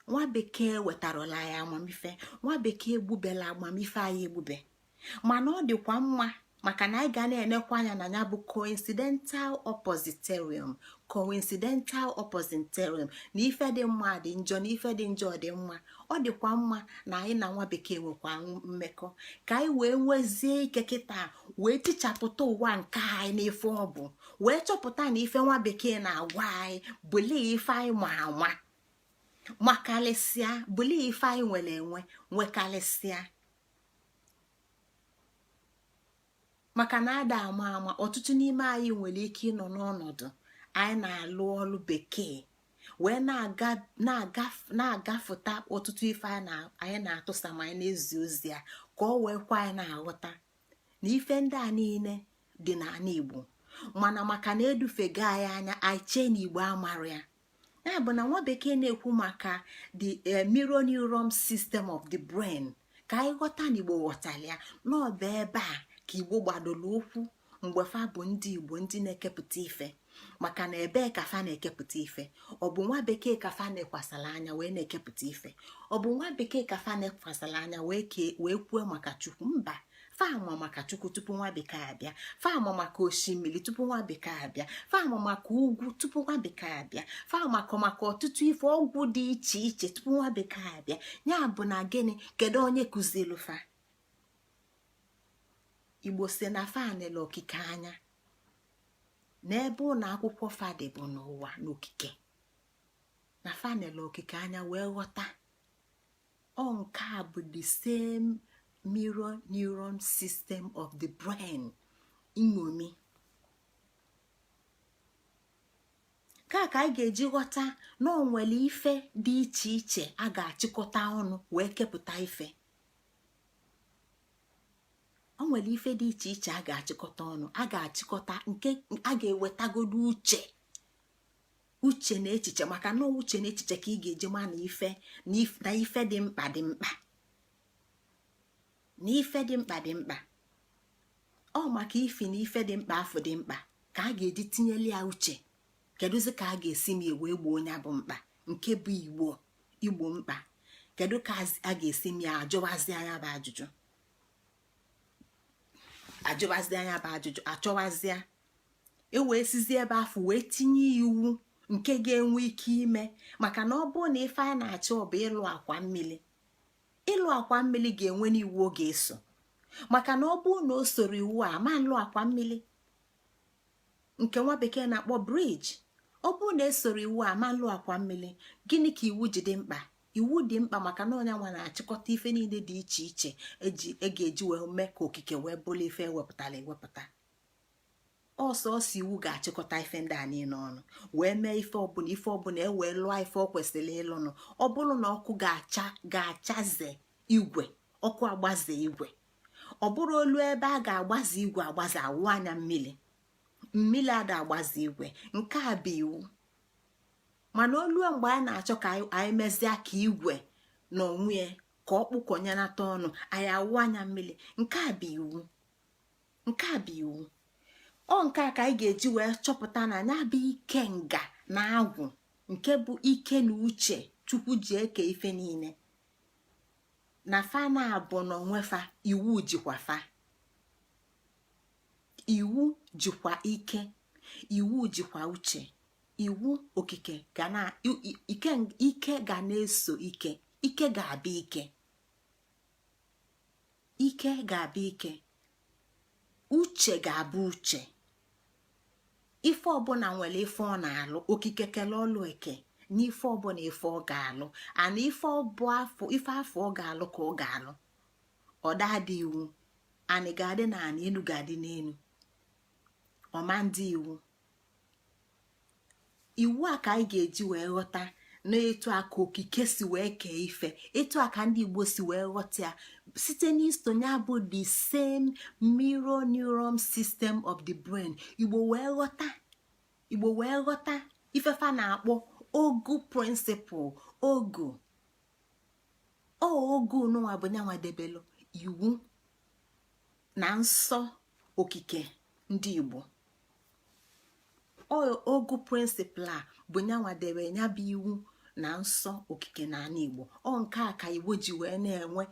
Nwa bekee wetarala ya amamife, nwa bekee egbubela amamife anyị egbube, mana ọ dịkwa mma maka na anyị ga na-enekwa anya na ya bụ coincidental oppositerium na ife dị mma dị njọ na ife dị njọ dị mma. Ọ dịkwa mma na anyị na nwa bekee nwekwa mmekọ ka anyị wee nwezie ike kịta wee tichapụta ụwa nke anyị n'ife ọ bụ, wee chọpụta na ife nwa bekee na-agwa anyị bụli ife anyị ma ama makalịsịa, bụli ife anyị nwere enwe nwekalịsịa. Maka na ada ama ọtụtụ n'ime anyị nwere ike ịnọ n'ọnọdụ anyị na-alụ ọlụ bekee wee na-agafụta ọtụtụ ife anyị na-atụsa ma anyị na-ezi ozi ya ka ọ wee kwa anyị na-aghọta na ife ndị a niile dị n'ala Igbo, mana maka na edufega anyị anya anyị chee na Igbo amara ya. Ya bụ na nwa bekee na-ekwu maka the mirror neuron system of the brain, ka anyị ghọta na Igbo ghọtara ya n'ọba ebe a ka Igbo gbadoro ụkwụ mgbe fa bụ ndị Igbo ndị na-ekepụta ife. Maka na ebee ka fa na-ekepụta ife? Ọ bụ nwa bekee ka fa na-ekwasara anya wee na-ekepụta ife? Ọ bụ nwa bekee ka fa na-ekwasara anya wee kwuo maka Chukwu? Mba, fama maka Chukwu tupu nwa bekee abịa, fama maka osimiri tupu nwa bekee abịa, fama maka ugwu tupu nwa bekee abịa, fama maka ọtụtụ ife ọgwụ dị iche iche tupu nwa bekee abịa. Ya bụ na gịnị, kedu onye kụzielu fa? Igbo si na fanele okike anya, n'ebe ụlọ akwụkwọ fadị bụ n'ụwa n'okike, na fanele okike anya wee ghọta ọ nke a bụ the same mirror neuron system of the brain. Nṅomi ka anyị ga-eji ghọta na o nwere ife dị iche iche a ga-achịkọta ọnụ wee kepụta ife. O nwere ife dị iche iche a ga-achịkọta ọnụ, a ga-achịkọta nke a ga-ewetagodo uche na echiche, maka na uche na echiche ka ị ga-eji ma na ife dị mkpa dị mkpa, na ife dị mkpa dị mkpa. Ọ maka ifi na ife dị mkpa afọ dị mkpa ka a ga-eji tinyeli ya uche. Kedụzi ka a ga-esi m ewe gboo onye bụ mkpa nke bụ igbo mkpa? Kedu ka a ga-esi m ya ajụwazi anya bụ ajụjụ achọwazịa ewee sizi ebe afọ wee tinye iwu nke ga-enwe ike ime. Maka na ọ bụrụ na ife a na-achọ ọ bụ ịlụ akwa mmiri ga-enwe n'iwu ọ ga-eso. Maka na ọ bụrụ na o soro iwu a ma nlụ akwa mmiri nke nwa bekee na-akpọ briji, ọ bụrụ na esoro iwu a ma nlụ akwa mmiri, gịnị ka iwu ji dị mkpa? Iwu dị mkpa maka na onye nwa na-achịkọta ife niile dị iche iche ga-eji wee mee ka okike wee bụrụ ife ewepụtara ewepụta. Ọsọsọ iwu ga-achịkọta ife ndị a niile ọnụ wee mee ife ọbụla ewee lụọ ife ọ kwesịrị ịlụnụ. Ọ bụrụ na ọkụ ga-achaze igwe, ọkụ agbaze igwe. Ọ bụrụ olu ebe a ga-agbaze igwe agbaze awụ anya mmiri ada agbaze igwe. Nke a bụ iwu. Mana oluo mgbe a na-achọ ka anyị mezie ka igwe na onwe ka ọ kpụkọnyenata ọnụ anyị awụ anya mmiri. Nke a bụ iwu. ọ nke a ka anyị ga-eji wee chọpụta na ya bụ ike nga na agwụ nke bụ ike na uche Chukwu ji eke ife niile na fa na-abụ n'onwefa iwu jikwa fa, iwu jikwa ike, iwu jikwa uche, iwu okike ga na ike ga na-eso ike, ike ga-abịa ike, ike ga-abịa ike, uche ga-abụ uche. Ife ọbụla nwere ife ọ na-alụ, okike kele ọlụ eke n'ife ọbụla ife ọ ga-alụ, ana ife afọ ọ ga-alụ ka ọ ga-alụ. Ọda dị iwu anị ga-adị na anị, elu ga-adị n'elu, ọma ndị iwu a ka anyị ga-eji wee ghọta na etu a ka okike si wee kee ife, etu a ka ndị Igbo si wee ghọta ya site n'isonye bụ the same mirror neuron system of the brain. Igbo wee ghọta ifefa na-akpọ ogu principle. Ogu nụwa bụ nyanwa debelu iwu na nsọ okike ndị Igbo. Ogu principle a bụ nyanwa debe nya bụ iwu na nsọ okike na ala Igbo. Nke a ka Igbo ji wee na-enwe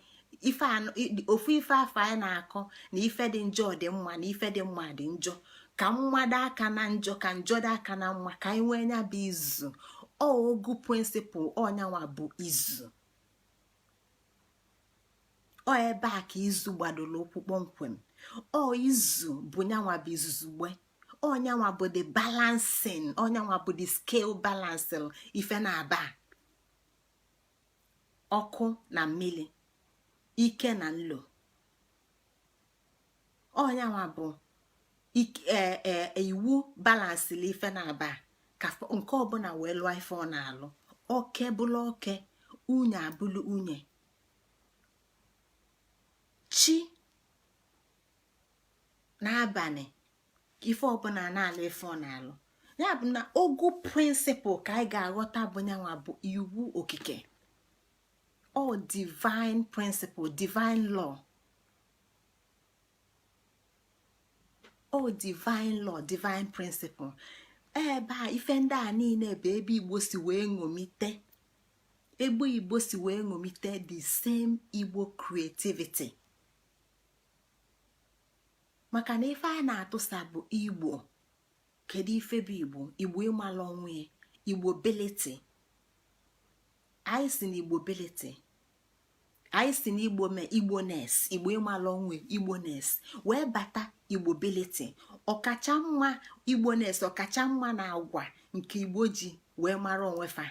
ofu ife afọ anyị na-akọ na ife dị njọ dị mma na ife dị mma dị njọ, ka mmado aka na njọ ka njọ dị aka na mma, ka anyị nwee nya bụ izu. Ogu principle ọnyanwa bụ izu. Ebe a ka izu gbadoro ụkwụ kpọmkwem. Izu bụ nyanwa bụ izuzugbe. Onyanwa bụ the balancing, onyanwa bụ the scale balancing ife na-aba ọkụ na mmiri, ike na nlo. Onyanwa bụ iwu balansịrị ife na-aba ka nke ọbụla wee lụọ ife ọ na-alụ. Oke bụlụ oke, unye abụlụ unye, chi n'abalị ife ọbụla na-alụ ife ọ na-alụ. Ya bụ na ogu principle ka anyị ga-aghọta bụ nyanwa bụ iwu okike. Divine principle, divine law. Divine law, divine principle. Ebe a ife ndị a niile bụ ebe Igbo si wee ṅomite, the same Igbo creativity. Maka na ife a na-atụsa bụ Igbo. Kedu ife bụ Igbo? Igbo ịmalụ onwe, Igbo belity. Anyị si na Igbo belity, anyị si na Igbo mee Igbo-ness, Igbo ịmalụ onwe, Igbo-ness wee bata Igbo belity. Ọkacha mma Igbo-ness, ọkacha mma na agwa nke Igbo ji wee mara onwe fa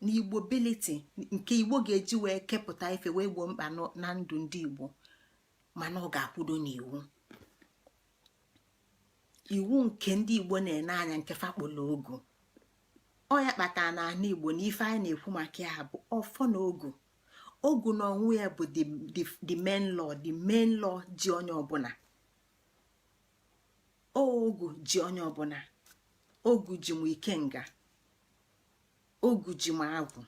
na Igbo belity nke Igbo ga-eji wee kepụta ife wee gboo mkpa na ndụ ndị Igbo. Mana ọ ga-akwụdo n'iwu, iwu nke ndị Igbo na-ene anya nke fakpolo ogu. Ya kpatara na ala Igbo na ife anyị na-ekwu maka ya bụ ọfọ na ogu. Ogu na onwe ya bụ the main law ji onye ọbụla. Ogu ji onye ọbụla. Ogu ji m ikenga, ogu ji m agwụ.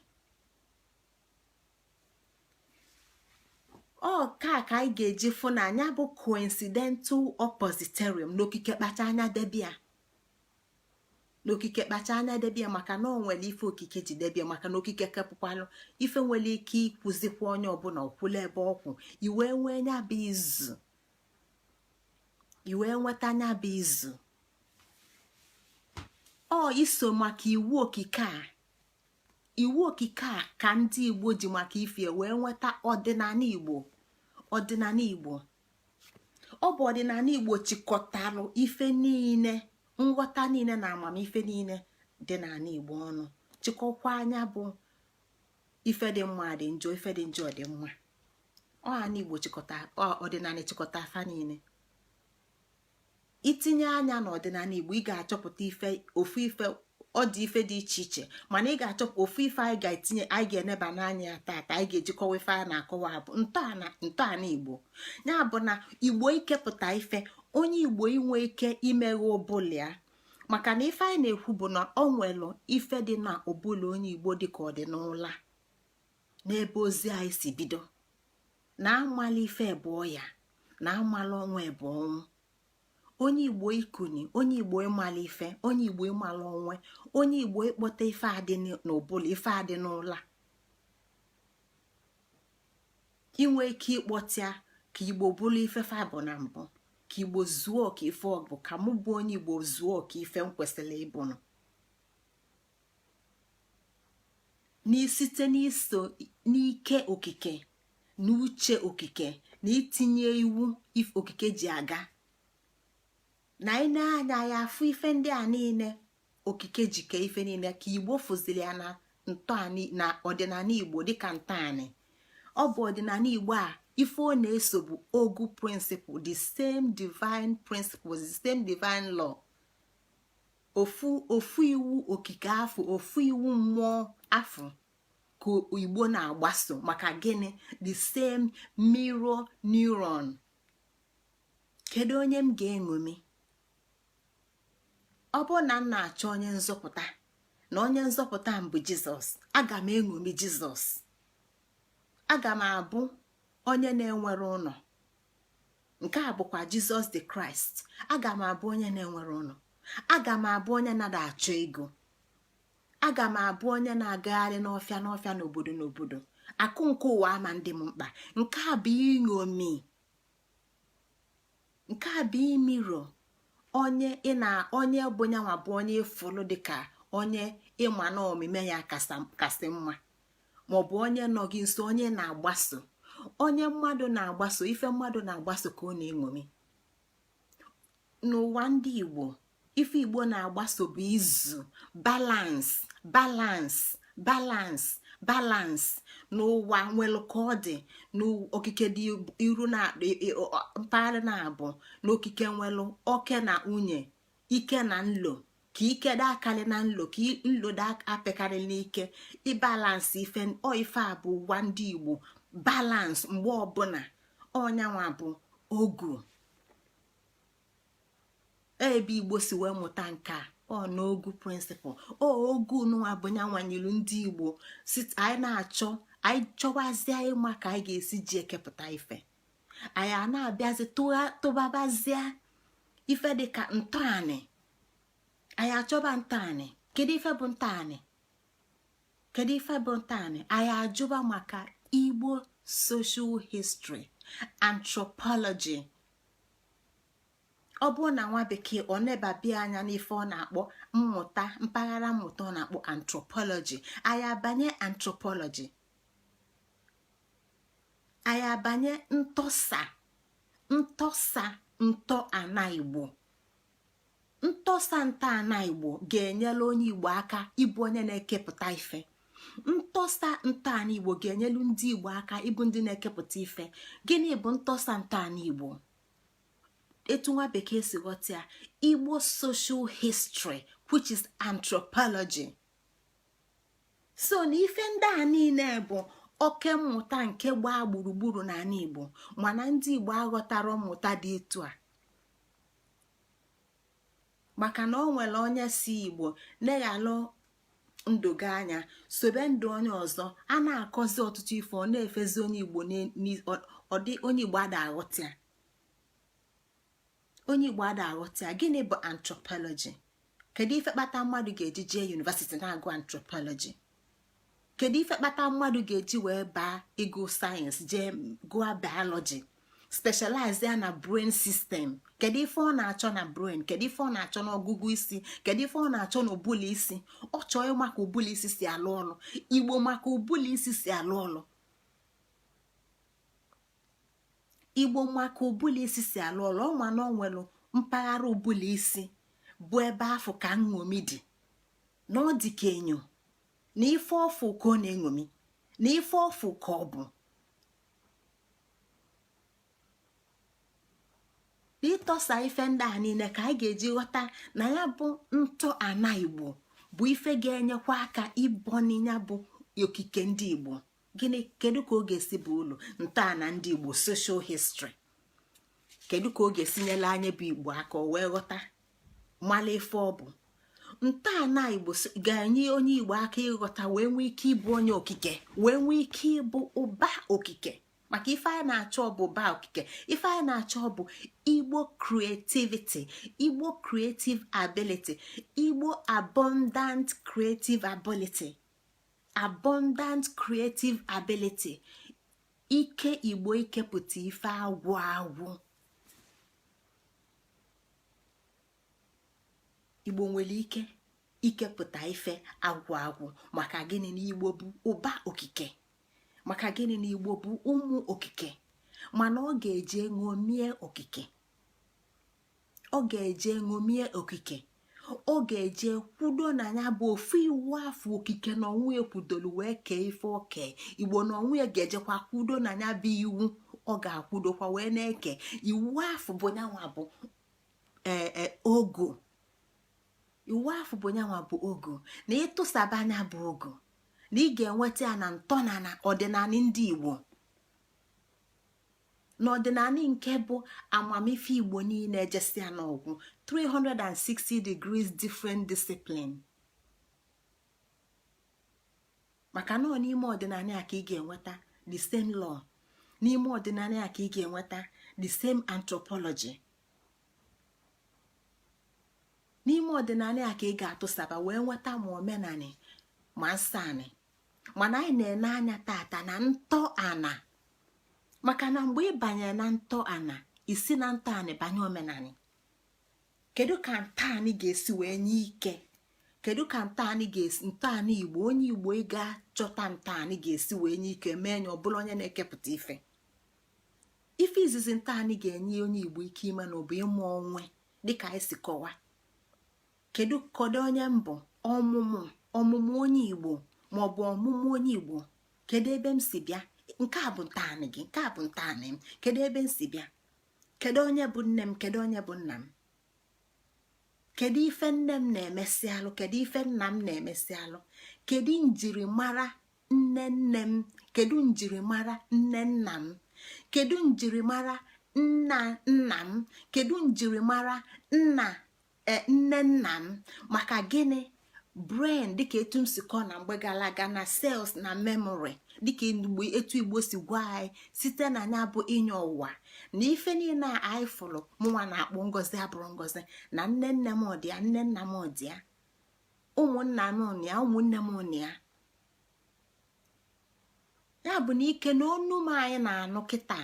Ka anyị ga-eji fụ na anya bụ coincidental oppositorium n'okike kpacha anya debia. N'okike kpacha anya debia maka na o nwere ife okike ji debia, maka na okike kepụkwalụ ife nwere ike ịkwụzikwa onye ọbụla ọkwụla ebe ọkwụ. Iwe nwee nya bụ izu, iwe nweta nya bụ izu. Iso maka iwu okike a. Iwu okike a ka ndị Igbo ji maka ife wee nweta ọdịnala Igbo. Ọdịnala Igbo, ọ bụ ọdịnala Igbo chịkọtalụ ife niile, nghọta niile na amamife niile dị n'ala Igbo ọnụ, chịkọkwa anya bụ ife dị mma dị njọ, ife dị njọ dị mma. Ọdịnala Igbo chịkọta, ọdịnala chịkọta afa niile. Itinye anya na ọdịnala Igbo, ị ga-achọpụta ofu ife. Ọ dị ife dị iche iche, mana ị ga-achọpụ ofu ife anyị ga-eneba n'anya ya tata, anyị ga-ejikọwa ife a na-akọwa bụ ntọala Igbo. Ya bụ na Igbo ikepụta ife, onye Igbo inwe ike imeghe ụbụla ya. Maka na ife anyị na-ekwu bụ na ọ nwere ife dị na ụbụla onye Igbo dị ka ọ dị n'ụla, n'ebe ozi anyị si bido. Na amala ife bụ ọya, na amala ọnwa bụ ọnwụ. onye igbo ikuni, onye igbo ịmala ife, onye igbo ịmala onwe, onye igbo ịkpọta ife adị n'ụbụla, ife adị n'ụla, inwe ike ịkpọtịa ka igbo bụrụ ife fabụ na mbụ, ka igbo zuo ka ife ọ bụ, ka mụ bụ onye igbo zuo ka ife m kwesịrị ịbụnụ, site n'iso n'ike okike na uche okike na itinye iwu okike ji aga, na anyị na-anya ya afụ ife ndị a niile okike jike ife niile ka igbo fụziri ya na ntọani na ọdịnala igbo dịka ntọani. Ọ bụ ọdịnala igbo a ife ọ na-eso bụ ogu principle, the same divine principles, the same divine law, ofu iwu okike afọ, ofu iwu mmụọ afọ ka igbo na-agbaso. Maka gịnị? The same mirror neuron. Kedu onye m ga-eṅomi? Ọ bụ na m na-achọ onye nzọpụta, na onye nzọpụta m bụ Jizọs, aga m eṅomi Jizọs. Aga m abụ onye na-enwere ụlọ, nke a bụkwa Jizọs the Kraịst. Aga m abụ onye na-enwere ụlọ, aga m abụ onye na-ada achọ ego, aga m abụ onye na-agagharị n'ọfịa n'obodo n'obodo. Akụ nke ụwa ama ndị m mkpa. Nke a bụ iṅomi, nke a bụ imiro onye onye bụ nyanwa bụ onye ịfụlụ dịka onye ịma na omume ya kasị mma, maọbụ onye nọ gị nso, onye na-agbaso, onye mmadụ na-agbaso, ife mmadụ na-agbaso ka ọ na-eṅomi. N'ụwa ndị Igbo, ife Igbo na-agbaso bụ izu, balance. N'ụwa nwere ka ọ dị, n'okike dị iru na mpaghara na-abụ, n'okike nwere oke na nwunye, ike na nlo, ka ike da akarị na nlo, ka nlo da apịkarị n'ike. Ịbalansị ife a bụ ụwa ndị Igbo. Balance mgbe ọbụla ọnyanwa bụ ogu. Ebe Igbo si wee mụta nke a ọ n'ogu principle. Ogu nwa bụ nyanwanyilu ndị Igbo anyị na-achọ, anyị chọwazie ịma ka anyị ga-esi ji ekepụta ife. Anyị a na-abịazi tụbabazie ife dịka ntọanị. Anyị achọba ntọanị. Kedu ife bụ ntọanị? Anyị ajụba maka Igbo social history, anthropology. Ọ bụrụ na nwa bekee ọ nebabịa anya n'ife ọ na-akpọ mmụta, mpaghara mmụta ọ na-akpọ anthropology, anyị abanye anthropology, anyị abanye ntọ ana Igbo. Ntọsa nta ana Igbo ga-enyela onye Igbo aka ịbụ onye na-ekepụta ife. Ntọsa nta ana Igbo ga-enyelu ndị Igbo aka ịbụ ndị na-ekepụta ife. Gịnị bụ ntọsa nta ana Igbo? Etu nwa bekee si ghọta ya, Igbo social history, which is anthropology. So na ife ndị a niile bụ oke mmụta nke gbaa gburugburu n'ala Igbo, mana ndị Igbo aghọtara mmụta dị etu a. Maka na o nwere onye si Igbo neghalụ ndụ gị anya, sobe ndụ onye ọzọ, a na-akọzi ọtụtụ ife, ọ na-efezi onye Igbo, ọ dị onye Igbo ada aghọta ya. Onye Igbo ada aghọta ya. Gịnị bụ anthropology? Kedu ife kpata mmadụ ga-eji jee university na-agụ anthropology? Kedu ife kpata mmadụ ga-eji wee baa ịgụ sayensị, jee gụọ biology, specialize ya na brain system? Kedu ife ọ na-achọ na brain? Kedu ife ọ na-achọ n'ọgụgụ isi? Kedu ife ọ na-achọ n'ụbụlụ isi? Ọ chọọ ịmaka ụbụlụ isi si alụ ọlụ. Igbo maka ụbụlụ isi si alụ ọlụ. Igbo maka ụbụlụ isi si alụ ọlụ. Ọnwa na onwelu mpaghara ụbụlụ isi bụ ebe afọ ka nṅomi dị, na ọ dị ka enyo, na ife ọfụ ka ọ na-eṅomi, na ife ọfụ ka ọ bụ. Ịtọsa ife ndị a niile ka anyị ga-eji ghọta na ya bụ ntọ ana Igbo bụ ife ga-enyekwa aka ịbọnịnya bụ okike ndị Igbo. Gịnị? Kedu ka ọ ga-esi bụ ụlọ ntọala ndị Igbo social history? Kedu ka ọ ga-esi nyela anya bụ Igbo aka o wee ghọta mala ife ọ bụ? Ntọala Igbo ga-enye onye Igbo aka ịghọta, wee nwee ike ịbụ onye okike, wee nwee ike ịbụ ụba okike. maka ife anyị na-achọ bụ ba okike, ife anyị na-achọ bụ Igbo creativity, Igbo creative ability, Igbo abundant creative ability, abundant creative ability, ike Igbo ikepụta ife agwụ agwụ. Igbo nwere ike ikepụta ife agwụ agwụ. Maka gịnị? na Igbo bụ ụba okike, maka gịnị? na Igbo bụ ụmụ okike. Mana ọ ga-eje ṅomie okike, ọ ga-eje ṅomie okike, ọ ga-eje kwudo na ya bụ ofu iwu afọ okike na ọnwụ ekwudolu wee kee ife oke. Igbo na ọnwụ ya ga-ejekwa kwudo na ya bụ iwu, ọ ga-akwudokwa wee na-eke iwu afọ bụ nyanwa bụ ogo. Iwu afọ bụ nyanwa bụ ogo, na ịtụsaba anya bụ ogo, na ị ga-enweta ya na ntọnana ọdịnala ndị Igbo, n'ọdịnala nke bụ amamife Igbo niile ejesịa n'ọgwụ 360 degrees different discipline. Maka nọ n'ime ọdịnala a ka ị ga-enweta the same law, n'ime ọdịnala a ka ị ga-enweta the same anthropology, n'ime ọdịnala a ka ị ga-atụsaba wee nweta ma omenani ma nsani. Mana anyị na-ene anya tata na ntọala, maka na mgbe ị banyere na ntọala, isi na ntọala banye omenani. Kedu ka ntọala ga-esi wee nye ike? Kedu ka ntọala ga-esi, ntọala Igbo, onye Igbo ị ga-achọta ntọala ga-esi wee nye ike mee ya ọ bụla onye na-ekepụta ife izizi ntọala ga-enye onye Igbo ike ime na ọ bụ ịmụ onwe dịka anyị si kọwa. Kedu kodo onye mbụ? ọmụmụ onye Igbo maọbụ ọmụmụ onye Igbo. Kedu ebe m si bịa? Nke a bụ ntọala gị, nke a bụ ntọala m. Kedu ebe m si bịa? Kedu onye bụ nne m? Kedu onye bụ nna m? Kedu ife nne m na-emesialụ? Kedu ife nna m na-emesialụ? Kedu njirimara nne nne m? Kedu njirimara nne nna m? Kedu njirimara nna nna m? Kedu njirimara nne nna m? Maka gịnị? Brain dịka etu m si kọ na mgbe gara aga na cells na memory, dịka etu Igbo si gwa anyị site na ya bụ inye ụwa na ife niile a anyị fụrụ mụnwa na-akpọ ngozi abụrụ ngozi, na nne nne m dị ya, nne nna m dị ya, ụmụnna m dị ya, ụmụnne m dị ya. Ya bụ na ike na onu m anyị na-anụ kịta,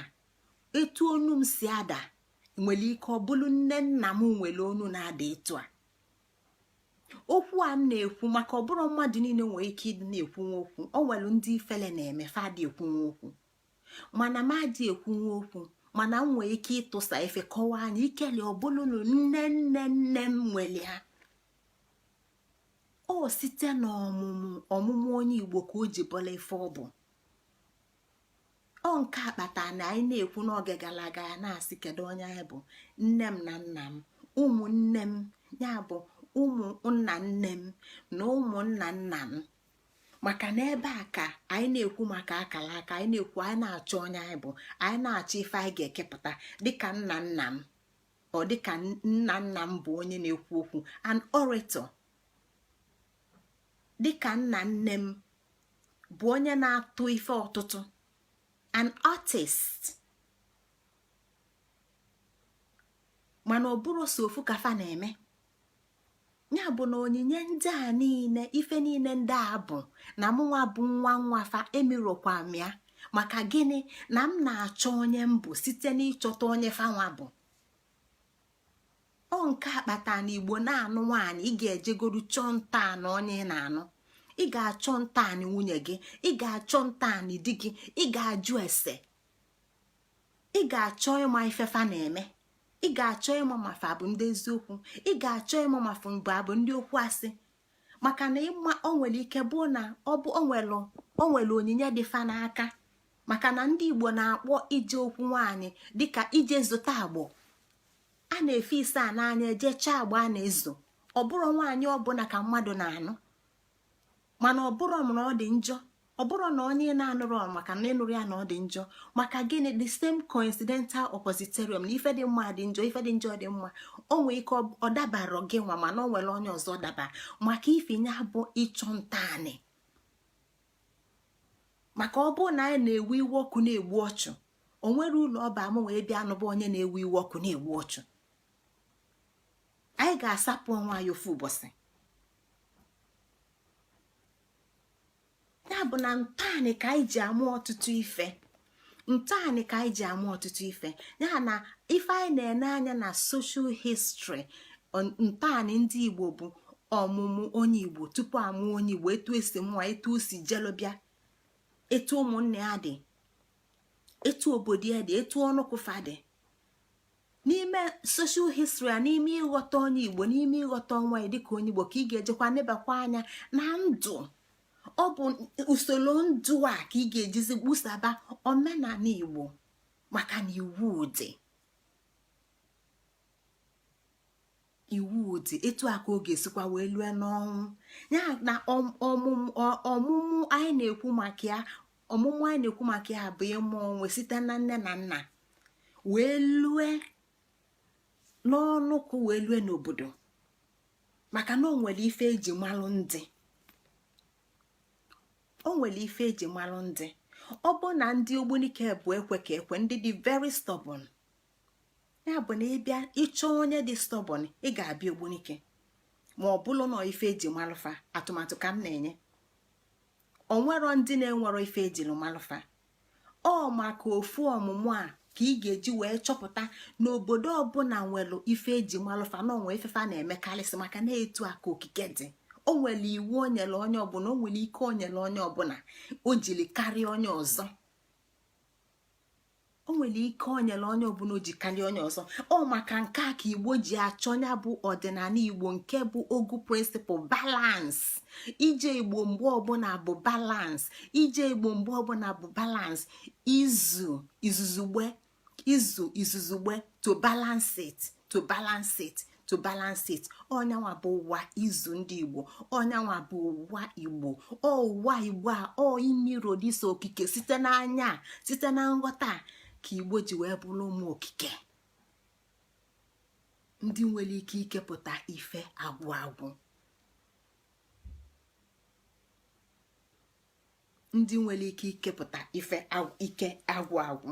etu onu m si ada nwere ike ọ bụrụ nne nna m nwere onu na-ada etu a. Okwu a m na-ekwu maka ọbụrụ mmadụ niile nwere ike ịdị na-ekwunwe okwu. O nwere ndị ifele na-eme fadị ekwunwe okwu, mana m adị ekwunwe okwu, mana m nwere ike ịtụsa efe kọwaa anya ikele ọbụlụ nne nne nne m nwere ha. O site na ọmụmụ onye Igbo ka o ji bụla ife ọ bụ. Ọ nke akpata na anyị na-ekwu n'oge gara aga ya na-asị kedu onye anyị bụ. Nne m na nna m, ụmụnne m, ya bụ ụmụnna nne m na ụmụnna nna m. Maka na ebe a ka anyị na-ekwu maka akara aka, anyị na-ekwu, anyị na-achọ onye anyị bụ, anyị na-achọ ife anyị ga-ekepụta dịka nna nna m, ọ dịka nna nna m bụ onye na-ekwu okwu, an orator. Dịka nna nne m bụ onye na-atụ ife ọtụtụ, an artist. Mana ọ bụrụ so ofu kafa na-eme. Ya bụ na onyinye ndị a niile, ife niile ndị a bụ na mụnwa bụ nwa nwafa emirokwa m ya. Maka gịnị? Na m na-achọ onye m bụ site n'ịchọta onye fanwa bụ. Ọ nke akpata na Igbo na-anụ nwaanyị, ị ga-ejegodu chọọ ntọala onye ị na-anụ. Ị ga-achọ ntọala nwunye gị, ị ga-achọ ntọala di gị, ị ga-ajụ ese, ị ga-achọ ịma ifefa na-eme, ị ga-achọ ịma mafa bụ ndị eziokwu, ị ga-achọ ịma mafa bụ ndị okwu asị. Maka na ịma o nwere ike bụ na o nwere onyinye dị fa n'aka. Maka na ndị Igbo na-akpọ ije okwu nwaanyị dịka ije zụta agbọ. A na-efe ise a n'anya ejechaa agba a na-ezo. Ọ bụrụ nwaanyị ọbụla ka mmadụ na-anụ, mana ọ bụrụ na ọ dị njọ, ọ bụrụ na onye na-anụrụ maka na ịnụrụ ya na ọ dị njọ. Maka gịnị? The same coincidental oppositorium, na ife dị mma dị njọ, ife dị njọ dị mma. O nwere ike ọ dabara gị nwa, mana o nwere onye ọzọ daba. Maka ife ya bụ ịchọ ntaanị. maka ọ bụrụ na anyị na-ewe iwe ọkụ na-egbu ọchụ, o nwere ụlọ ọba m wee bịa nụba onye na-ewe iwe ọkụ na-egbu ọchụ. Anyị ga-asapụ ọnwa anyị ofu ụbọchị. Ya bụ na ntọala ka anyị ji amụ ọtụtụ ife. Ntọala ka anyị ji amụ ọtụtụ ife. Ya na ife anyị na-ene anya na social history, ntọala ndị Igbo bụ ọmụmụ onye Igbo tupu amụ onye Igbo, etu esi mụọ, etu o si jelobịa, etu ụmụnne ya dị, etu obodo ya dị, etu ọnụkwụfa dị. N'ime social history a, n'ime ịghọta onye Igbo, n'ime ịghọta ọnwa ya dịka onye Igbo, ka ị ga-ejekwa nebakwa anya na ndụ. Ọ bụ usoro ndụ a ka ị ga-ejizi kpụsaba omenala Igbo, maka na iwu dị etu a ka ọ ga-esikwa wee lue n'ọnwụ. Ya na ọmụmụ anyị na-ekwu maka ya bụ ịmụ onwe site na nne na nna wee lue n'ọnụkụ wee lue n'obodo, maka na o nwere ife eji malụ ndị. Ọ bụ na ndị Ogbunike bụ ekwe ka ekwe, ndị dị very stubborn. Ya bụ na ịbịa ịchọ onye dị stubborn, ị ga-abịa Ogbunike, ma ọ bụrụ na ife eji malụfa. Atụmatụ ka m na-enye, o nwero ndị na-enwero ife eji malụfa. Ọ maka ofu ọmụmụ a ka ị ga-eji wee chọpụta n'obodo ọbụla nwere ife eji malụfa na onwe ifefa na-emekarịsị, maka na etu a ka okike dị. O nwere iwu o nyere onye ọbụla, o nwere ike o nyere onye ọbụla o jiri karịa onye ọzọ. O nwere ike o nyere onye ọbụla o ji karịa onye ọzọ. Ọ maka nke a ka Igbo ji achọ ya bụ ọdịnala Igbo nke bụ ogu prịnsịpal, balance. Ije Igbo mgbe ọbụla bụ balance. Ije Igbo mgbe ọbụla bụ balance. Izuzugbe to balance it. Ọnyanwa bụ ụwa izu ndị Igbo. Ọnyanwa bụ ụwa Igbo. Ụwa Igbo a imiro dịsa okike site n'anya, site na nghọta ka Igbo ji wee bụrụ ụmụ okike ndị nwere ike ikepụta ife agwụ. Ndị nwere ike ikepụta ife ike agwụ.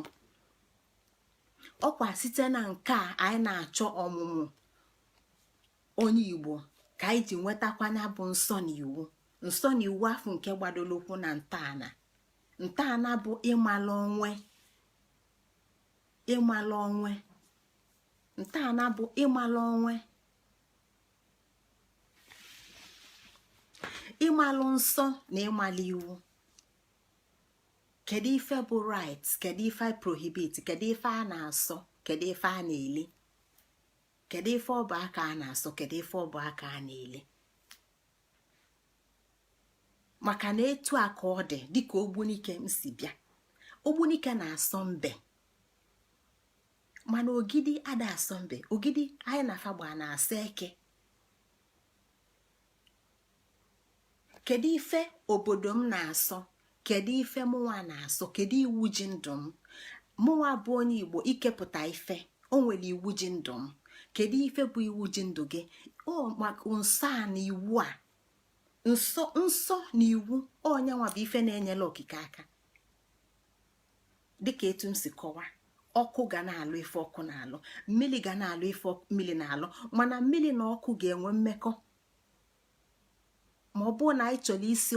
Ọkwa site na nke a anyị na-achọ ọmụmụ onye Igbo ka anyị ji nwetakwanya bụ nsọ na iwu afọ nke gbadoro ụkwụ na ntọala bụ ịmala onwe. Ntọala bụ ịmala onwe, ịmalụ nsọ na ịmala iwu. Kedu ife bụ right, kedu ife a prohibit, kedu ife a na-asọ, kedu ife a na-eli, kedu ife ọ bụ aka a na-asọ, kedu ife ọ bụ aka a na-eli. Maka na etu a ka ọ dị dịka Ogbunike m si bịa. Ogbunike na-asọ mbe, mana Ogidi ada asọ mbe. Ogidi anyị na-afa gba na-asa eke. Kedu ife obodo m na-asọ, kedu ife mụnwa na-asọ, kedu iwu ji ndụ m? Mụnwa bụ onye Igbo ikepụta ife, o nwere iwu ji ndụ m. Kedu ife bụ iwu ji ndụ gị? Maka nsọ a na iwu a, nsọ na iwu onyanwa bụ ife na-enyela okike aka. Dịka etu m si kọwa, ọkụ ga na-alụ ife ọkụ na-alụ, mmiri ga na-alụ ife mmiri na-alụ, mana mmiri na ọkụ ga-enwe mmekọ. Ma ọ bụrụ na anyị chọrọ isi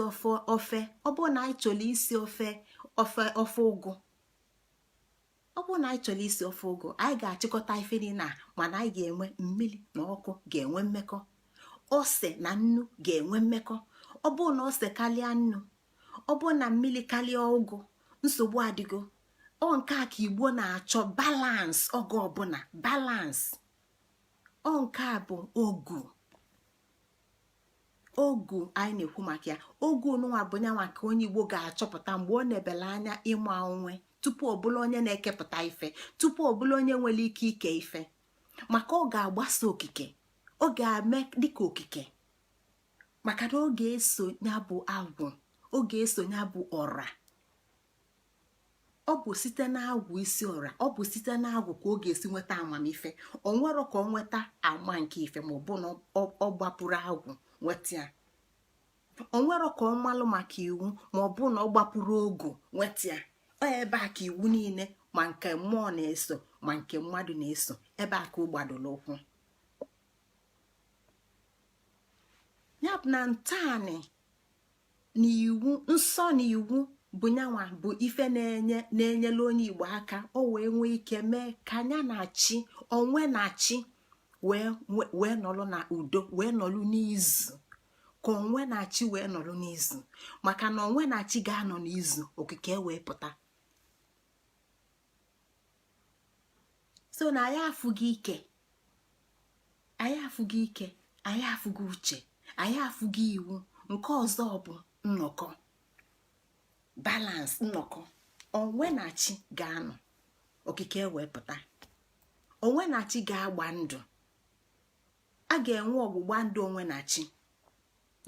ofe ụgụ, anyị ga-achịkọta ife niile a, mana anyị ga-enwe mmiri na ọkụ ga-enwe mmekọ. Ose na nnu ga-enwe mmekọ. Ọ bụrụ na ose karịa nnu, ọ bụrụ na mmiri karịa ụgụ, nsogbu adịgo. Ọ nke a ka Igbo na-achọ balance. Oge ọbụla balance. Ọ nke a bụ ogu anyị na-ekwu maka ya. Ogu nwa bụ nyanwa ka onye Igbo ga-achọpụta mgbe ọ na-ebele anya ịma onwe, tupu ọ bụla onye na-ekepụta ife, tupu ọ bụla onye nwere ike ife. Maka ọ ga-agbasa okike, ọ ga-eme dịka okike, maka na ọ ga-eso ya bụ agwụ, ọ ga-eso ya bụ ọra. Ọ bụ site na agwụ isi ọra, ọ bụ site na agwụ ka ọ ga-esi nweta amamife. O nwero ka ọ nweta ama nke ife, ma ọ bụ na ọ gbapụrụ agwụ nweta ya. onwero ka ọ malụ maka iwu ma ọ bụ na ọ gbapụrụ ogu nweta ya. Ọ ebe a ka iwu niile ma nke mmụọ na-eso ma nke mmadụ na-eso, ebe a ka ọ gbadoro ụkwụ. ya bụ na ntọala na iwu nsọ na iwu bụ nyanwa bụ ife na-enyelu onye Igbo aka o wee nwee ike mee ka anya na chi onwe na chi wee nọlụ na udo, wee nọlụ n'izu, ka onwe na chi wee nọlụ n'izu. maka na onwe na chi ga-anọ n'izu okike wee pụta. so na anyị afụghị ike, anyị afụghị ike, anyị afụghị uche, anyị afụghị iwu. nke ọzọ bụ nnọkọ, balance, nnọkọ. onwe na chi ga-anọ okike wee pụta. onwe na chi ga-agba ndụ, a ga-enwe ọgbụgba ndụ onwe na chi,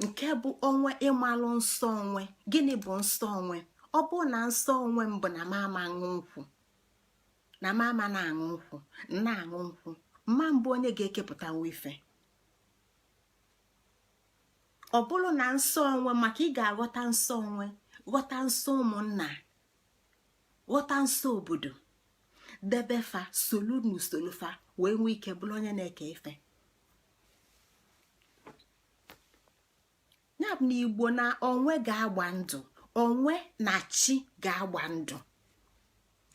nke bụ onwe ịmalụ nsọ onwe. gịnị bụ nsọ onwe? ọ bụ na nsọ onwe m bụ na mama aṅụ nkwụ, na mama na-aṅụ nkwụ, na-aṅụ nkwụ, mma mbụ onye ga-ekepụta nwa ife. ọ bụrụ na nsọ onwe, maka ị ga-aghọta nsọ onwe, ghọta nsọ ụmụnna, ghọta nsọ obodo, debe fa solu na usoro fa wee nwee ike bụrụ onye na-eke ife. ya bụ na Igbo na onwe ga-agba ndụ, onwe na chi ga-agba ndụ.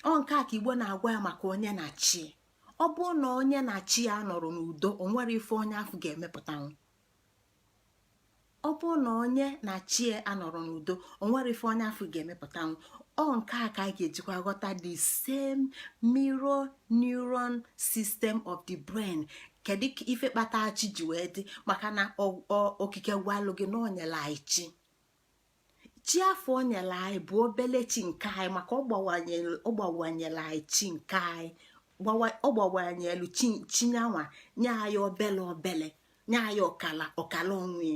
ọ nke a ka Igbo na-agwa ya maka onye na chi. ọ bụrụ na onye na chi ya nọrọ n'udo, o nwere ife onye afọ ga-emepụtanwu. ọ bụrụ na onye na chi anọrọ n'udo, o nwere ife onye afọ ga-emepụtanwu. ọ nke a ka a ga-ejikwa ghọta the same mirror neuron system of the brain. kedu ife kpata chi ji wee dị? maka na okike gwalụ gị na onyela anyị chi afọ onyela anyị bụ obele chi nke anyị, maka ọ gbawanyela anyị chi nke anyị, ọ gbawanyelu chi nyanwa nye anyị obele obele, nye anyị ọkala onwe.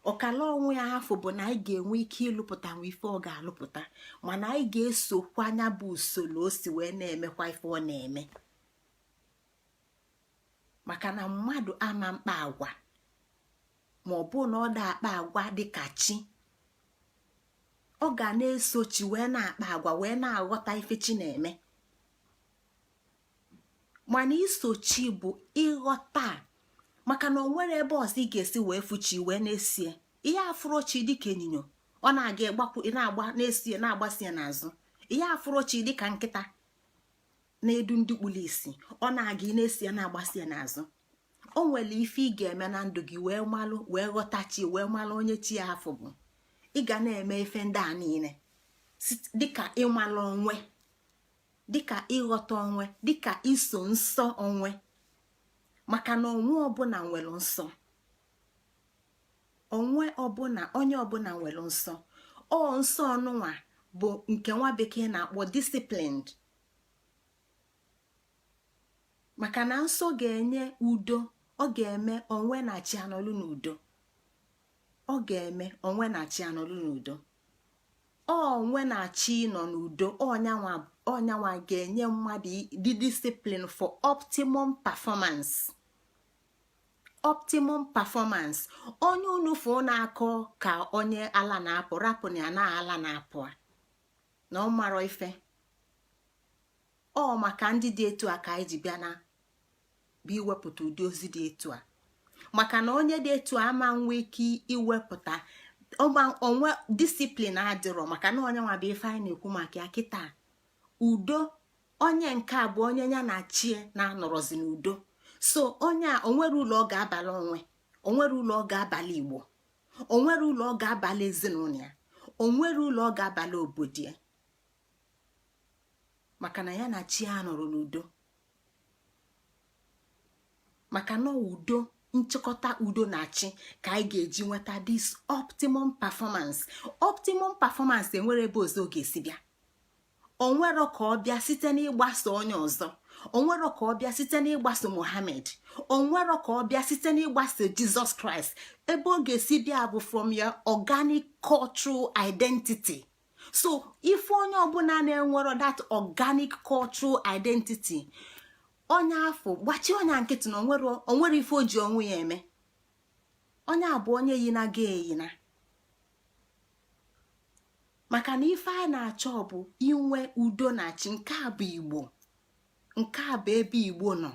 ọkala onwe ya afọ bụ na anyị ga-enwe ike ịlụpụta nwa ife ọ ga-alụpụta, mana anyị ga-esokwa anya bụ usoro o si wee na-emekwa ife ọ na-eme. maka na mmadụ ama mkpa agwa, ma ọ bụ na ọ da akpa agwa dịka chi, ọ ga na-eso chi wee na-akpa agwa wee na-aghọta ife chi na-eme. mana iso chi bụ ịghọta, maka na o nwere ebe ọzọ ị ga-esi wee fụchi wee na-esie ihe afụrochi dịka ịnyịnya, ọ na-aga na-agba na-esie na-agbasie n'azụ. ihe afụrochi dịka nkịta na-edu ndị kpụrụ isi, ọ na-aga na-esie na-agbasie n'azụ. o nwere ife ị ga-eme na ndụ gị wee malụ, wee ghọta chi, wee malụ onye chi ya afọ bụ. ị ga na-eme ife ndị a niile dịka ịmalụ onwe, dịka ịghọta onwe, dịka iso nsọ onwe. maka na onwe ọbụla nwere nsọ, onwe ọbụla, onye ọbụla nwere nsọ. ọ nsọ ọnụnwa bụ nke nwa bekee na-akpọ disciplined. maka na nsọ ga-enye udo, ọ ga-eme onwe na chi anọlụ n'udo, ọ ga-eme onwe na chi anọlụ n'udo. onwe na chi nọ n'udo, ọnyanwa ga-enye mmadụ dị discipline for optimum performance. optimum performance. onye unufu na-akọ ka onye ala na-apụ, rapụ na ya na ala na-apụ na ọ marọ ife. ọ maka ndị dị etu a ka anyị ji bịa na bụ iwepụta ụdị ozi dị etu a. maka na onye dị etu a ama nwe ike iwepụta onwe disiplin adịrọ. maka na onye nwa bụ ife anyị na-ekwu maka ya kịta. udo, onye nke a bụ onye ya na chie na-anọrọzi n'udo. so onye a onwere ụlọ ọ ga-abalị onwe, onwere ụlọ ọ ga-abalị Igbo, onwere ụlọ ọ ga-abalị ezinụlọ ya, onwere ụlọ ọ ga-abalị obodo ya. maka na ya na chi a nọrọ n'udo. maka na udo, nchịkọta udo na chi ka anyị ga-eji nweta this optimum performance. optimum performance enwere ebe ọzọ ọ ga-esi bịa. onwero ka ọ bịa site n'ịgbaso onye ọzọ, onwero ka ọ bịa site n'ịgbaso Muhammad, onwero ka ọ bịa site n'ịgbaso Jesus Christ. ebe ọ ga-esi bịa bụ from your organic cultural identity. so ife onye ọbụla na-enwero that organic cultural identity, onye afọ gbachi onye nkịtị na onwere ife o ji onwe ya eme. onye a bụ onye yi na ga eyina, maka na ife a na-achọ bụ inwe udo na chi. Nke a bụ Igbo, nke a bụ ebe Igbo nọ,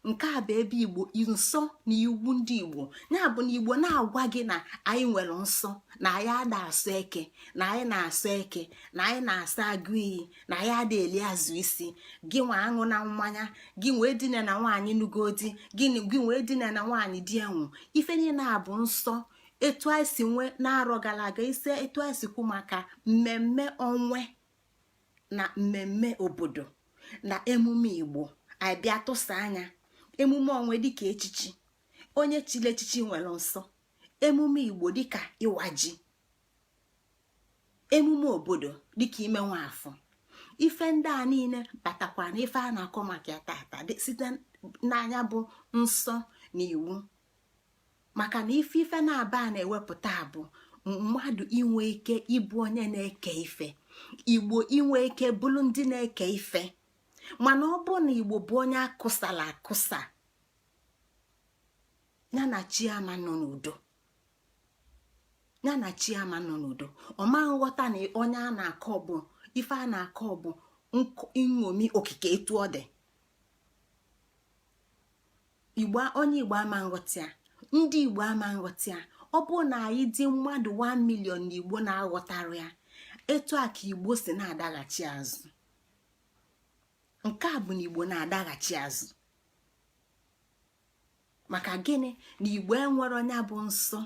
nke a bụ ebe Igbo nsọ na iwu ndị Igbo. Ya bụ na Igbo na-agwa gị na anyị nwere nsọ, na anyị ada asọ eke, na anyị na-asọ eke, na anyị na-asa agụ iyi, na anyị ada eli azụ isi. Gị nwa aṅụ na mmanya, gị nwee dina na nwaanyị nugodi, gị nwee dina na nwaanyị di enwu. Ife niile a bụ nsọ. Etu anyị si nwee na-arọ gara aga ise, etu anyị si kwu maka mmemme onwe na mmemme obodo na emume Igbo, anyị bịa tụsa anya emume onwe dịka echichi, onye chile echichi nwere nsọ. Emume Igbo dịka ịwa ji, emume obodo dịka ime Nwafọ. Ife ndị a niile batakwa na ife a na-akọ maka ya tata site n'anya bụ nsọ na iwu. Maka na ife na-aba na-ewepụta bụ mmadụ inwe ike ịbụ onye na-eke ife, Igbo inwe ike bụrụ ndị na-eke ife. Mana ọ bụ na Igbo bụ onye akụsala akụsa, ya na Chiama nọ n'udo, ya na Chiama nọ n'udo. Ọ ma nghọta na onye a na-akọ bụ ife a na-akọ bụ nṅomi okike etu ọ dị. Igbo, onye Igbo ama nghọta ya, ndị Igbo ama nghọta ya. Ọ bụ na anyị dị mmadụ 1 million na Igbo na-aghọtara ya, etu a ka Igbo si na-adaghachi azụ. Nke a bụ na Igbo na-adaghachi azụ. Maka gịnị? Na Igbo enwere onye bụ nsọ,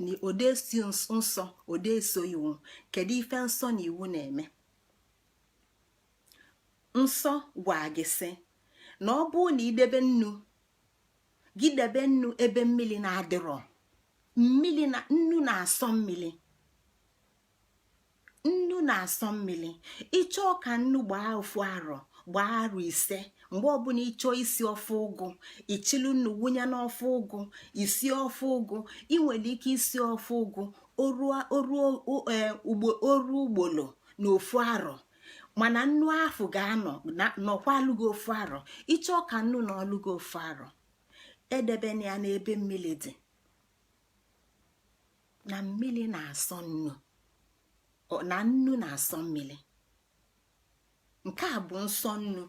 na odesi nsọ odeso iwu. Kedu ife nsọ na iwu na-eme? Nsọ gwa gị sị na ọ bụ na idebe nnu gị, debe nnu ebe mmiri na-adịrọ. Mmiri na nnu na-asọ mmiri, nnu na-asọ mmiri. Ịchọọ ka nnu gbaa ofu arọ, gbaa arọ 5. Mgbe ọbụla ịchọọ isi ofe ụgụ, ichilu nnu wụnye n'ofe ụgụ, isi ofe ụgụ. Ị nwere ike isi ofe ụgụ oru ugbolo na ofu arọ, mana nnu ahụ ga-anọ nọkwa alụgo ofu arọ. Ịchọọ ka nnu na ọlụgo ofu arọ, edebena ya n'ebe mmiri dị, na mmiri na-asọ nnu, na nnu na-asọ mmiri. Nke a bụ nsọ nnu,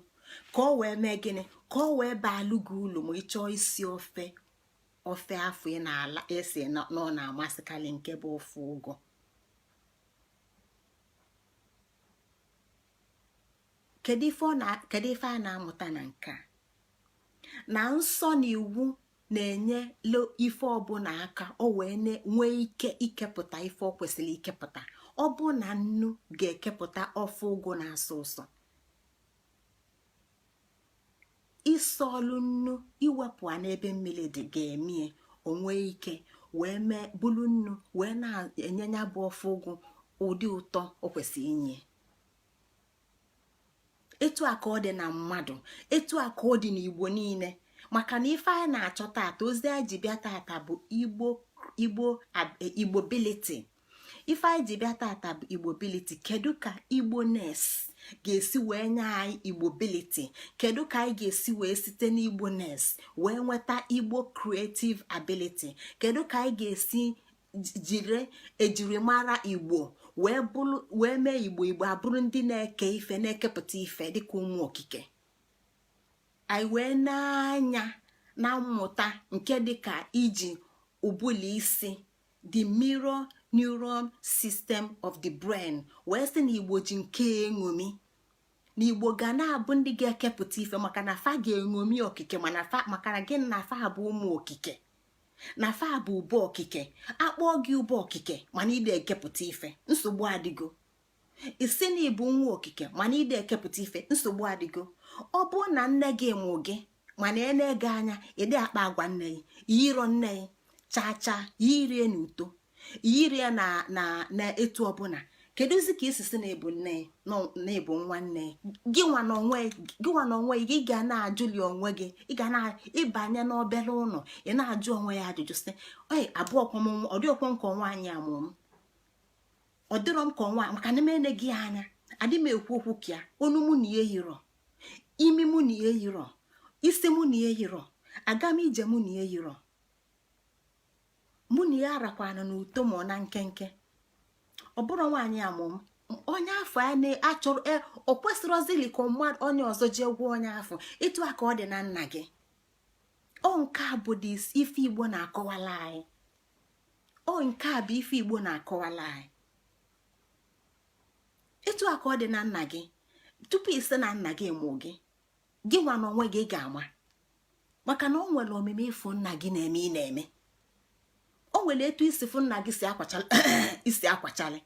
ka ọ wee mee gịnị? Ka ọ wee baalụ gị ụlọ ma ị chọọ isi ofe afọ ị na-ala esi na ọ na-amasịkarị, nke bụ ofe ụgụ. Kedu ife a na-amụta na nke a? Na nsọ na iwu na-enye ife ọbụla aka o wee nwee ike ikepụta ife ọ kwesịrị ikepụta. Ọ bụ na nnu ga-ekepụta ofe ụgụ na-asọ ụsọ, ịsọlụ nnu iwepụ n'ebe mmiri dị ga-emie onwe ike wee mee bulu nnu wee na-enye ya bụ ofe ụgụ ụdị ụtọ o kwesịrị inye. Etu a ka ọ dị na mmadụ, etu a ka ọ dị n'Igbo niile. Maka na ife anyị na-achọ tata, ozi anyị ji bịa tata bụ Igbo ability. Ife anyị ji bịa tata bụ Igbo ability. Kedu ka Igbo ness ga-esi wee nye anyị Igbo ability? Kedu ka anyị ga-esi wee site n'Igbo ness wee nweta Igbo creative ability? Kedu ka anyị ga-esi jiri ejirimara Igbo wee mee Igbo abụrụ ndị na-eke ife, na-ekepụta ife dịka ụmụ okike? Anyị wee na-anya na mmụta nke dịka iji ụbụlụ isi, the mirror neuron system of the brain, wee sị na Igbo ji nke eṅomi, na Igbo ga na-abụ ndị ga-ekepụta ife, maka na fa ga-eṅomi okike, maka na gị na fa bụ ụmụ okike, na fa bụ ube okike. Akpọọ gị ube okike mana ide ekepụta ife, nsogbu adịgo. Isi na ịbụ nwa okike mana ide ekepụta ife, nsogbu adịgo. Ọ bụ na nne gị mụ gị mana na-ege anya ịdị akpa agwa nne ya, yiro nne ya chaa yirie n'uto, yirie na etu ọbụla. Kedụzi ka isisi na ebu nne na ebu nwanne gị nwa n'onwe gị ga na-ajụli onwe gị, ị ga na-ịbanye n'obere ụlọ, ị na-ajụ onwe ya ajụjụ sị, ọdịọkwọ nke nwaanyị amụọ m, ọ dịrọ m ka ọnwa, maka na m eneghị anya, adị m ekwu okwu ka ya, onu mụ na ihe yiro, imi mụ na ihe yiro, isi mụ na ihe yiro, aga m ije mụ na ihe yiro, mụ na ihe arakwana n'uto ma ọ na nkenke. ọ bụrụ nwaanyị amụm onye afọ a na-achọrọ o kwesịrị ozili ka mmadụ onye ọzọ jee gwa onye afọ ịtụ aka ọ dị na nna gị. Ọ nke a bụ dị ife Igbo na-akọwala anyị. Ọ nke a bụ ife Igbo na-akọwala anyị. Ịtụ aka ọ dị na nna gị tupu ise na nna gị mụ gị nwa n'onwe gị ga-ama, maka na o nwere omume ịfụ nna gị na-eme ị na-eme. O nwere etu isi fụ nna gị isi akwachalị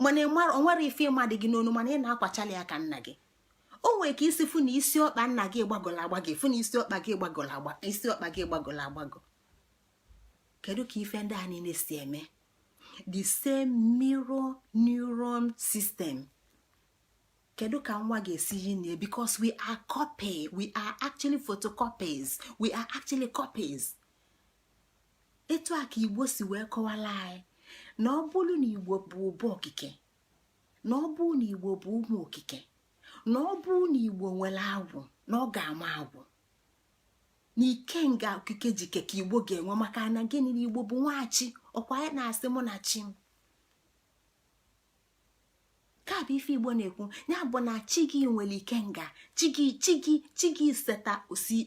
mana o nwere ife ịma dị gị n'onu mana ị na-akwachalị ya ka nna gị. O nwere ka isi fụ na isi ọkpa nna gị gbagọrọ agbagọ fụ na isi ọkpa gị gbagọrọ agbagọ. Kedu ka ife ndị a niile si eme? The same mirror neuron system. Kedu ka nwa ga-esi yi na because we are actually photocopies, we are actually copies. Etu a ka Igbo si wee kọwala anyị na ọ bụrụ na Igbo bụ ụba okike, na ọ bụrụ na Igbo bụ ụmụ okike, na ọ bụrụ na Igbo nwere agwụ na ọ ga-ama agwụ, na ikenga okike jike ka Igbo ga-enwe, maka na gịnị na Igbo bụ nwachi. Ọkwa ya na-asị mụ na chi m. Ka bụ ife Igbo na-ekwu ya bụ na chi gị nwere ikenga, chi gị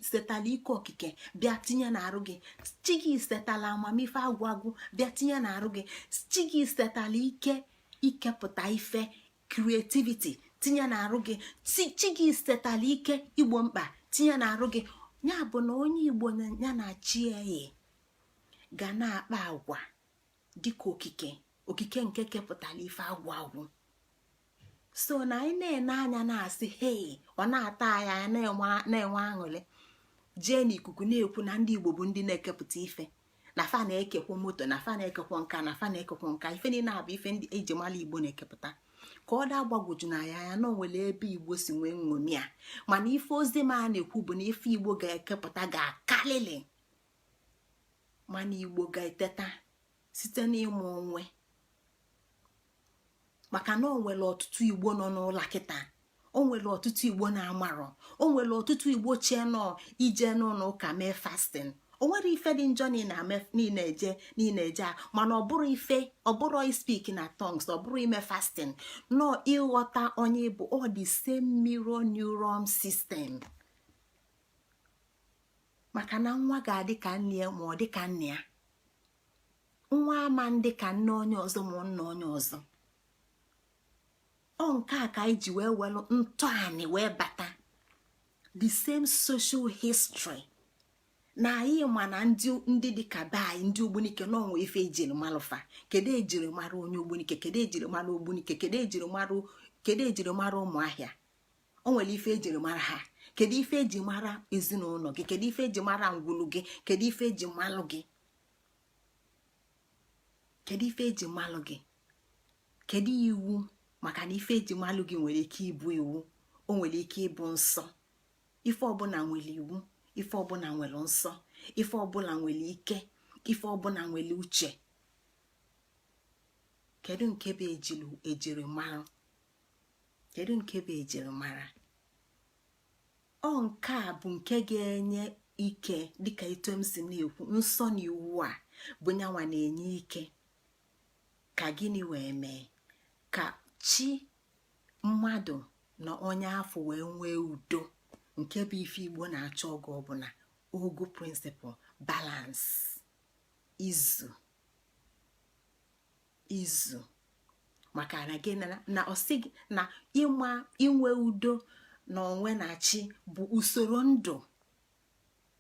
setala ike okike bịa tinye n'arụ gị, chi gị setala amamife agwụ bịa tinye n'arụ gị, chi gị setala ike ikepụta ife creativity tinye n'arụ gị, chi gị setala ike igbo mkpa tinye n'arụ gị. Ya bụ na onye Igbo ya na chi eyi ga na-akpa agwa dịka okike nke kepụtara ife agwụ. So na anyị na-ene anya na-asị hei ọ na-ata anya na-enwe aṅụrị jee n'ikuku na-ekwu na ndị Igbo bụ ndị na-ekepụta ife, na fa na-ekekwa moto, na fa na-ekekwa nka, na fa na-ekekwa nka. Ife niile abụ ife ndị eji mara Igbo na-ekepụta. Ka ọ da-agbagwoju na ya na onwere ebe Igbo si nwee nṅomi a, mana ife ozi ma a na-ekwu bụ na ife Igbo ga-ekepụta ga-akalịlị, mana Igbo ga-eteta site n'ịmụ onwe. Maka na o nwere ọtụtụ Igbo nọ n'ụlọ kịta, o nwere ọtụtụ Igbo na-amarọ, o nwere ọtụtụ Igbo chee nọ ije n'ụlọ ụka mee fasting. O nwere ife dị njọ niile eje mana ọ bụrụ speak na tongues, ọ bụrụ ime fasting, nọ ịghọta onye bụ all the same mirror neuron system. Maka na nwa ga-adị ka nne ya ma ọ dị ka nne ya, nwa ama ndị ka nne onye ọzọ ma nna onye ọzọ. Ọ nke a ka anyị ji wee welụ ntọanị wee bata the same social history na anyị ma na ndị dịka be anyị ndị Ogbunike n'ọnwa ife ejiri malụfa. Kedu ejiri mara onye Ogbunike, kedu ejiri mara Ogbunike, kedu ejiri mara Ụmụahịa. O nwere ife ejiri mara ha. Kedu ife eji mara ezinụlọ gị, kedu ife eji mara ngwulu gị, kedu ife eji malụ gị, kedu ife eji malụ gị, kedu iwu. Maka na ife eji malụ gị nwere ike ịbụ iwu, o nwere ike ịbụ nsọ. Ife ọbụla nwere iwu, ife ọbụla nwere nsọ, ife ọbụla nwere ike, ife ọbụla nwere uche. Kedu nke bụ ejiri mara? Kedu nke bụ ejiri mara? Ọ nke a bụ nke ga-enye ike, dịka etu m si na-ekwu, nsọ na iwu a bụ nyanwa na-enye ike. Ka gịnị wee mee? Ka chi mmadụ na onye afọ wee nwee udo, nke bụ ife Igbo na-achọ oge ọbụla. Ogu principle, balance, izu. Maka na gị na ọsị na inwe udo na onwe na chi bụ usoro ndụ.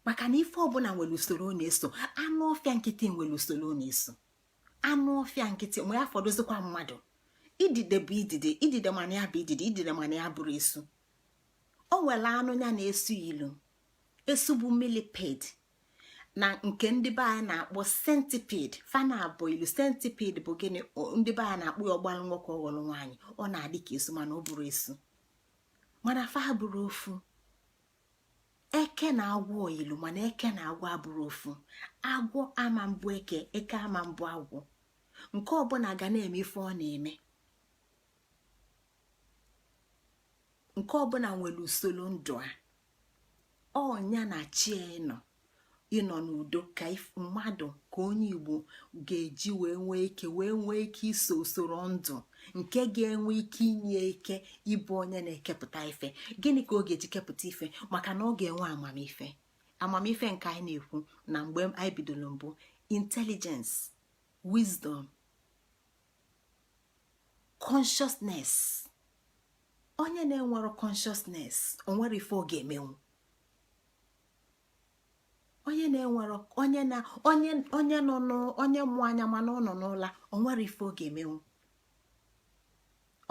Maka na ife ọbụla nwere usoro ọ na-eso. Anụ ọfịa nkịtị nwere usoro ọ na-eso. Anụ ọfịa nkịtị nwe ya fọdụzikwa mmadụ. Idide bụ idide mana ya bụ idide mana ya bụrụ esu. O nwere anụ ya na-esu ilu. Esu bụ millipede na nke ndị be anyị na-akpọ centipede. Fana abụọ ilu. Centipede bụ gịnị? Ndị be anyị na-akpọ ya ọgbalụ nwoke ọghọlụ nwaanyị. Ọ na-adị ka esu mana ọ bụrụ esu. Mana fa bụrụ ofu. Eke na agwọ ilu mana eke na agwọ abụrụ ofu. Agwọ ama mbụ eke ama mbụ agwọ. Nke ọbụla ga na-eme ife ọ na-eme. Nke ọbụla nwere usoro ndụ a. Ọnya na chi ịnọ n'udo ka mmadụ ka onye Igbo ga-eji wee nwee ike iso usoro ndụ nke ga-enwe ike inye ike ịbụ onye na-ekepụta ife. Gịnị ka ọ ga-eji kepụta ife? Maka na ọ ga-enwe amamife nke anyị na-ekwu na mgbe anyị bidoro mbụ: intelligence, wisdom, consciousness. Onye na-enwero consciousness o nwere ife ọ ga-emenwu. Onye na-enwero onye mụ anya mana ọ nọ n'ụla, o nwere ife ọ ga-emenwu.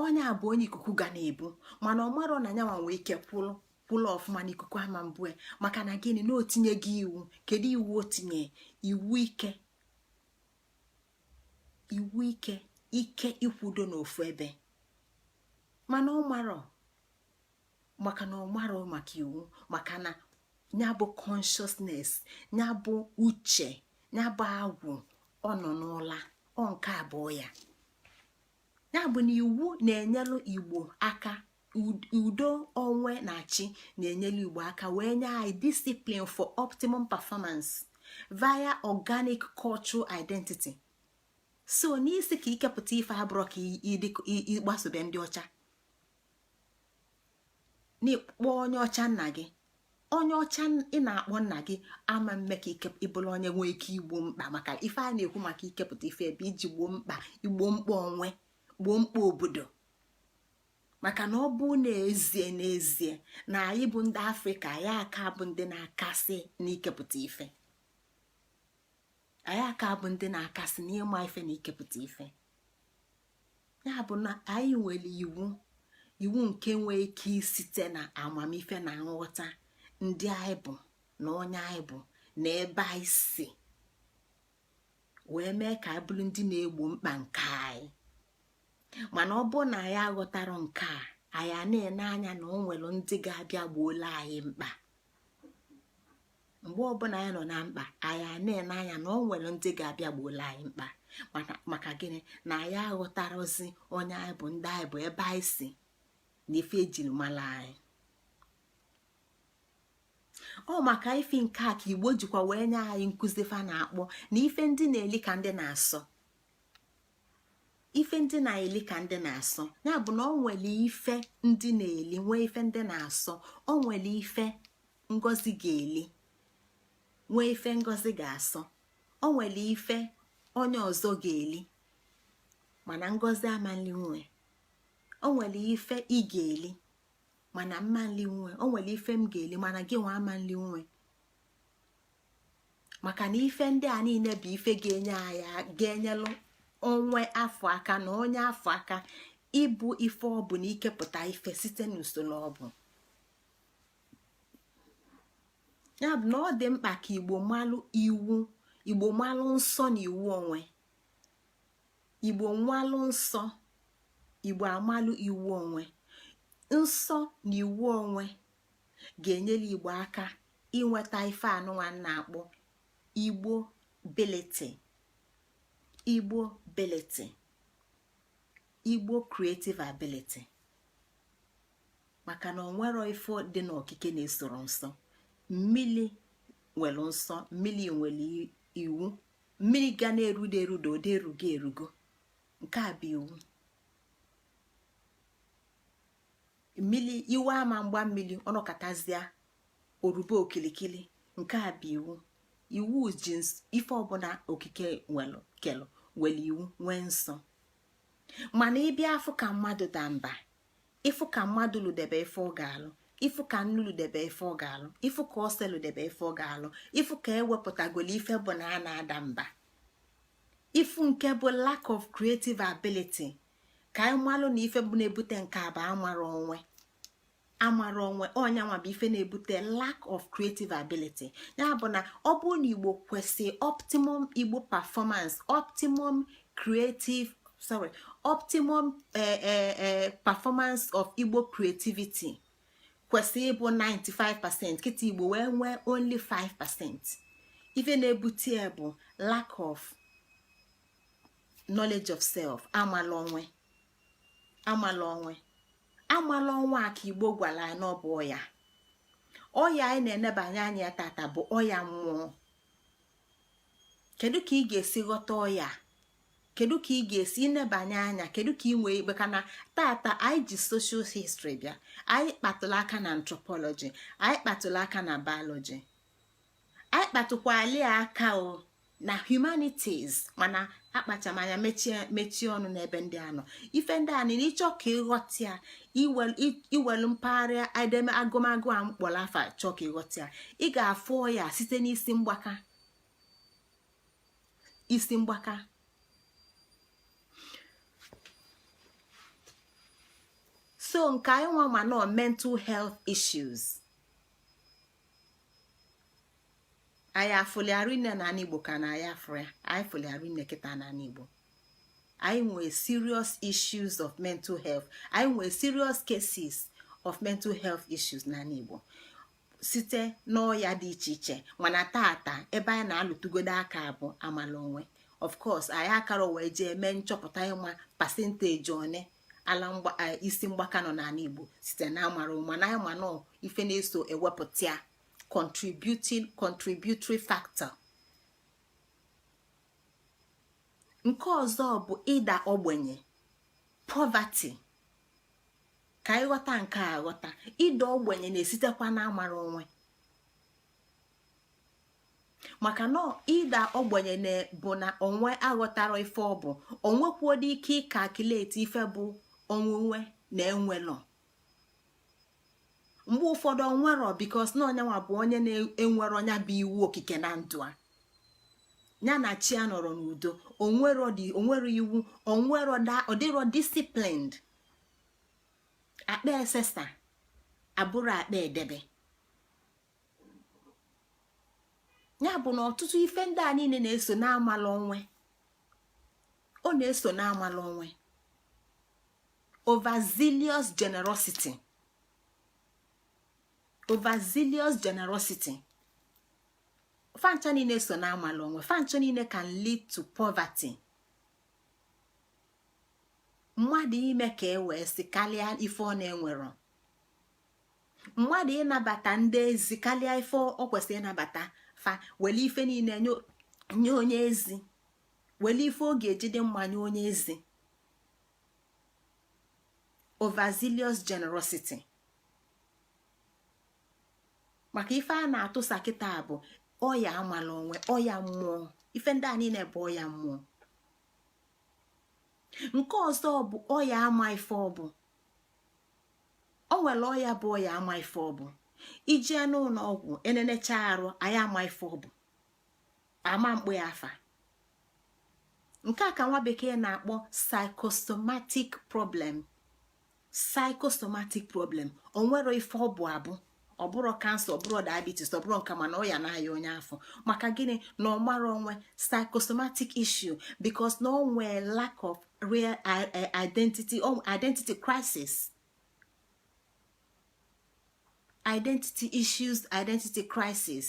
Onye a bụ onye ikuku ga na-ebu, mana ọ mara na nyanwa nwee ike kwụlụ ọfụma n'ikuku ama mbụ ya. Maka na gịnị? Na o tinye gị iwu. Kedu iwu o tinye? Iwu ike ikwudo n'ofu ebe. Mana ọ marọ, maka na ọ marọ maka iwu. Maka na ya bụ consciousness, ya bụ uche, ya bụ agwụ, ọ nọ n'ụla. Ọ nke abụọ ya. Ya bụ na iwu na-enyelu Igbo aka. Udo onwe na chi na-enyelu Igbo aka wee nye anyị discipline for optimum performance via organic cultural identity. So n'isi ka ikepụta ife abụrụ ka ịgbasobe ndị ọcha, n'ịkpọ onye ọcha nna gị. Onye ọcha ị na-akpọ nna gị ama mme ka ịbụrụ onye nwee ike igbo mkpa. Maka ife a na-ekwu maka ikepụta ife ebe iji gboo mkpa, igbo mkpa onwe, gboo mkpa obodo. Maka na ọ bụ n'ezie na anyị bụ ndị Afrịka, anyị aka bụ ndị na-akasị n'ikepụta ife. Anyị aka bụ ndị na-akasị n'ịma ife na ikepụta ife. Ya bụ na anyị nwere iwu nke nwee ike isite na amamife na nghọta ndị anyị bụ na onye anyị bụ na ebe anyị si, wee mee ka anyị bụrụ ndị na-egbo mkpa nke anyị. Mana ọ bụ na anyị aghọtara nke a, anyị na-ene anya na o nwere ndị ga-abịa gbuola anyị mkpa. Mgbe ọbụla anyị nọ na mkpa, anyị na-ene anya na o nwere ndị ga-abịa gbuola anyị mkpa. Maka gịnị? Na anyị aghọtarozi onye anyị bụ, ndị anyị bụ, ebe anyị si, na ife ejiri mara anyị. Ọ maka ife nke a ka Igbo jikwa wee nye anyị nkụzi fa na-akpọ na ife ndị na-eli ka ndị na-asọ. Ife ndị na-eli ka ndị na-asọ, ya bụ na o nwere ife ndị na-eli, nwee ife ndị na-asọ. O nwere ife ngozi ga-eli, nwee ife ngozi ga-asọ. O nwere ife onye ọzọ ga-eli, mana ngozi amanli nwe. O nwere ife ị ga-eli, mana mmanli nwe. O nwere ife m ga-eli, mana gị nwa amanli nwe. Maka na ife ndị a niile bụ ife ga-enyelụ onwe afọ aka na onye afọ aka ịbụ ife ọ bụ na ikepụta ife site n'usoro ọ bụ. Ya bụ na ọ dị mkpa ka Igbo malụ iwu, Igbo malụ nsọ na iwu onwe. Igbo nwalụ nsọ, Igbo amalụ iwu onwe. Nsọ na iwu onwe ga-enyere Igbo aka inweta ife anụnwa na-akpọ Igbo ability, Igbo creative ability. Maka na o nwero ife dị n'okike na-esoro nsọ. Mmiri nwere nsọ, mmiri nwere iwu. Mmiri ga na-erudo ode erugo. Nke a bụ iwu. Mmiri iwe ama mgba mmiri ọnọkọtazịa orube okilikili. Nke a bụ iwu. Iwu ji ife ọbụla okike nwere iwu nwee nsọ. Mana ịbịa afụ ka mmadụ da mba, ịfụ ka mmadụ ludebe ife ọ ga-alụ, ịfụ ka nnu ludebe ife ọ ga-alụ, ịfụ ka ose ludebe ife ọ ga-alụ, ịfụ ka ewepụtagolo ife bụ na a na-ada mba. Ịfụ nke bụ lack of creative ability, ka anyị malụ na ife bụ na-ebute nke a bụ amara onwe. Ọnyanwa bụ ife na-ebute lack of creative ability. Ya bụ na ọ bụrụ na Igbo kwesị optimum Igbo performance, optimum performance of Igbo creativity kwesị ịbụ 95%, kịta Igbo wee nwee only 5%. Ife na-ebute ya bụ lack of knowledge of self, amala onwe aka Igbo gwara anyị n'ọbụ ọya anyị na-enebanye anya tata bụ ọya mmụọ. kedu ka ị ga-esi ghọta ọya, kedu ka ị ga-esi nebanye anya, kedu ka ị nwee igbe ka na tata anyị ji social history bịa, anyị kpatụla aka na anthropology, anyị kpatụla aka na biology, anyị kpatụkwali aka o na humanities, mana akpachamanya mechie ọnụ n'ebe ndị anọ. Ife ndị a niile ịchọ ka ịghọta ya, iwelu mpaghara edeme agụmagụ a mkpọrọ afa chọọ ka ịghọta ya, ị ga-afụ ya site n'isi mgbaka. isi mgbaka so nke anyị nwa ma nọ mental health issues. anyị afụliarụ nne na Igbo ka na anyị afụ ya, anyị fụliarụ nne kịta na Igbo. anyị nwee serious issues of mental health, anyị nwee serious cases of mental health issues na Igbo site n'ọya dị iche iche. mana tata ebe anyị na-alụtụgodo aka bụ amala onwe. of course anyị akara wee jee mee nchọpụta ịma pasenteji one ala isi mgbaka nọ n'ala Igbo site na amara ụma na ịma nọ ife na-eso ewepụta ya contributory factor. nke ọzọ bụ ịda ogbenye, poverty. ka ịghọta nke a ghọta, ịda ogbenye na-esitekwa na amara onwe, maka na ịda ogbenye bụ na onwe aghọtara ife ọ bụ, onwekwuola ike ịkalkuleti ife bụ onwunwe na enwelọ. mgbe ụfọdụ onwero bikos na onyenwa bụ onye na-enwero ọnya bụ iwu okike na ndụ a ya na chi a nọrọ n'udo. onwero iwu, ọdịrọ disciplined. akpa esesa abụrụ akpa edebe. ya bụ na ọtụtụ ife ndị a niile na-eso n'amala onwe. ọ na-eso n'amala onwe. overzealous generosity. fancha niile so n'amala onwe. fancha niile can lead to poverty. mmadụ ime ka e wee si karịa ife ọ na-enwero. mmadụ ịnabata ndị ezi karịa ife ọ kwesịrị ịnabata fa. wele ife niile nye onye ezi, wele ife ọ ga-ejide mma nye onye ezi. overzealous generosity. maka ife a na-atụsa kịta bụ ọya amala onwe, ọya mmụọ. ife ndị a niile bụ ọya mmụọ. nke ọzọ bụ ọya ama ife ọ bụ. o nwere ọya bụ ọya ama ife ọ bụ. ijee n'ụlọ ọgwụ enenecha arụ, anyị ama ife ọ bụ, ama mkpụ ya afa. nke a ka nwa bekee na-akpọ psychosomatic problem. o nwere ife ọ bụ abụ. ọ bụrụ kansa, ọ bụrụ diabetes, ọ bụrụ nka, mana ọ ya na-aya onye afọ. maka gịnị? na ọ mara onwe, psychosomatic issue, because na o nwee lack of real identity crisis. identity issues, identity crisis.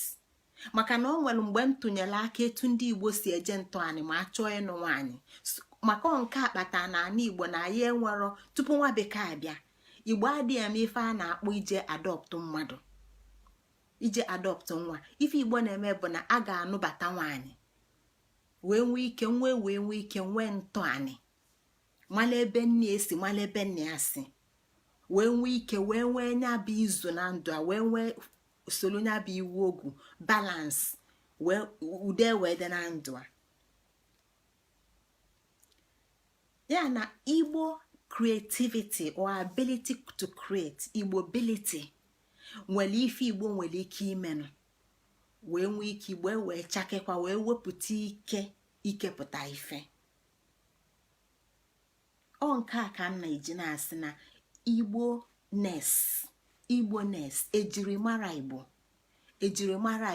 maka na o nwere mgbe m tụnyere aka etu ndị Igbo si eje ntọanị ma achọọ ịnụ nwaanyị. maka nke akpata na ana Igbo na ya enwero tupu nwa bekee abịa. Igbo adịghị eme ife a na-akpọ ije adọptụ mmadụ, ije adọptụ nwa. ife Igbo na-eme bụ na a ga-anụbata nwaanyị wee nwee ike nwee ntọanị, mala ebe nne esi, mala ebe nne ya si, wee nwee ike wee nwee nya bụ izu na ndụ a, wee nwee usoro nya bụ iwu ogwu balance, wee ude wee dị na ndụ a. ya na Igbo creativity or ability to create, Igbo ability, nwere ife Igbo nwere ike imenụ wee nwee ike Igbo wee chakekwa wee wepụta ikepụta ife. ọ nke a ka m na-eji na-asị na Igbo-ness, ejirimara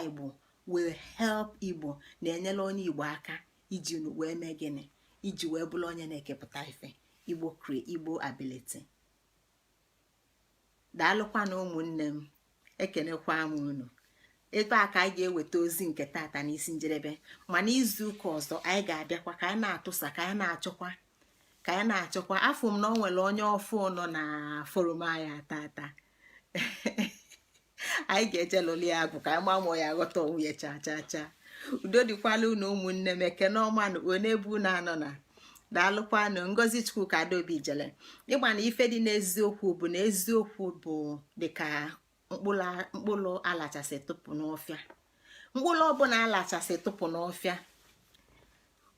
Igbo will help Igbo, na-enyere onye Igbo aka iji wee mee gịnị? iji wee bụrụ onye na-ekepụta ife. Igbo ability. daalụkwa na ụmụnne m, ekenekwa m unu. ebe a ka anyị ga-eweta ozi nke tata n'isi njedebe, mana izu ụka ọzọ anyị ga-abịakwa ka anyị na-atụsa, ka anyị na-achọkwa. afọ m na o nwere onye ọfụ nọ na forum anyị tata. anyị ga-eje lụli ya agụ ka anyị mamụọ ya ghọta onwe ya cha cha cha. udo dịkwala unu ụmụnne m, ekene ọma na onebu unu anọ na daalụkwanụ. Ngozi Chukwu ka Adaobi jele ịgba na ife dị n'eziokwu bụ na eziokwu bụ dịka mkpụrụ alachasị tụpụ n'ọfịa. Mkpụrụ ọbụla alachasị tụpụ n'ọfịa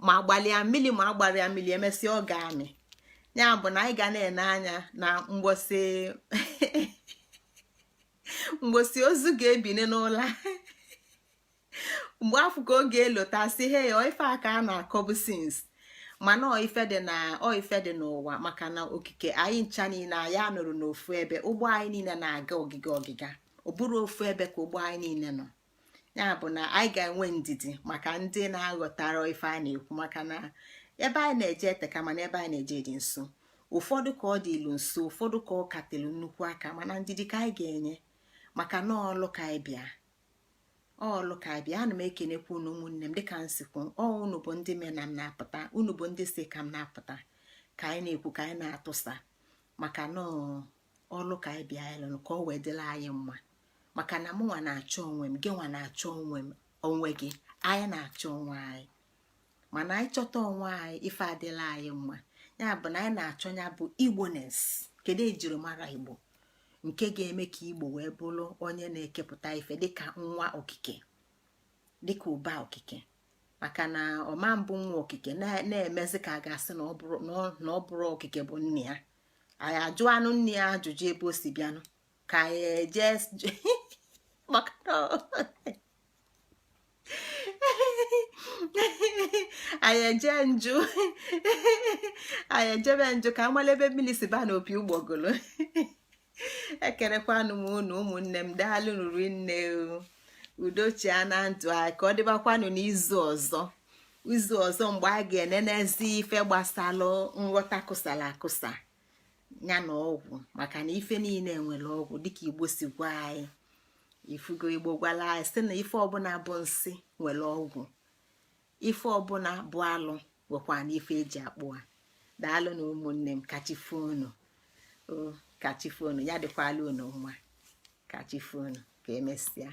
ma gbalịa mmiri ma agbarịa mmiri emesịa ọ ga-amị. Ya bụ na anyị ga na-ene anya na mgbosi ozu ga-ebini n'ụla mgbe afọ ka ọ ga-elotasị he ya ife aka a na-akọbụ sins mana ife dị n'ụwa maka na okike anyị ncha niile anyị anụrụ n'ofu ebe, ụgbọ anyị niile na-aga ogige ọgịga, ọ bụrụ ofu ebe ka ụgbọ anyị niile nọ. Ya bụ na anyị ga-enwe ndidi maka ndị na-aghọtara ife a na-ekwu, maka na ebe anyị na-eje eteka mana ebe anyị na-eje dị nso. Ụfọdụ ka ọ dị ilu nso, ụfọdụ ka ọ katelu nnukwu aka, mana ndidi ka anyị ga-enye maka na ọlụ ka anyị bịa. Ana m ekenekwa unu ụmụnne m dịka nsikwu unu bụ ndị me na m na-apụta, unu bụ ndị si ka m na-apụta ka anyị na-ekwu ka anyị na-atụsa maka na ọlụ ka anyị bịa ịlụ ka ọ wee dịla anyị mma. Maka na mụnwa na-achọ onwe m, gị nwa na-achọ onwe gị, anyị na-achọ onwe anyị. Mana anyị chọta onwe anyị ife adịla anyị mma. Ya bụ na anyị na-achọ ya bụ igbones, kedu ejiri mara Igbo nke ga-eme ka Igbo wee bụrụ onye na-ekepụta ife dịka nwa okike, dịka ụba okike. Maka na ọma mbụ nwa okike na-emezi ka a ga-asị na ọ bụrụ okike bụ nne ya. Anyị ajụ anụ nne ya ajụjụ ebe o si bịanụ ka anyị eje maka anyị ejebe njụ ka amala ebe mmiri si ba n'opi ụgbọgolo. Ekerekwanụ m unu ụmụnne m, daalụ nri nne. Udochia na ndụ anyị ka ọ dịbakwanụ n'izu ọzọ mgbe a ga-enenezi ife gbasalụ nghọta kụsala akụsa ya na ọgwụ, maka na ife niile nwere ọgwụ dịka Igbo si gwa anyị. Ifugo Igbo gwala anyị sị na ife ọbụla bụ nsị nwere ọgwụ, ife ọbụla bụ alụ nwekwa na ife eji akpụ ha. Daalụ na ụmụnne m, kachifonu ya dịkwala unu mma, kachifonu ka emesịa.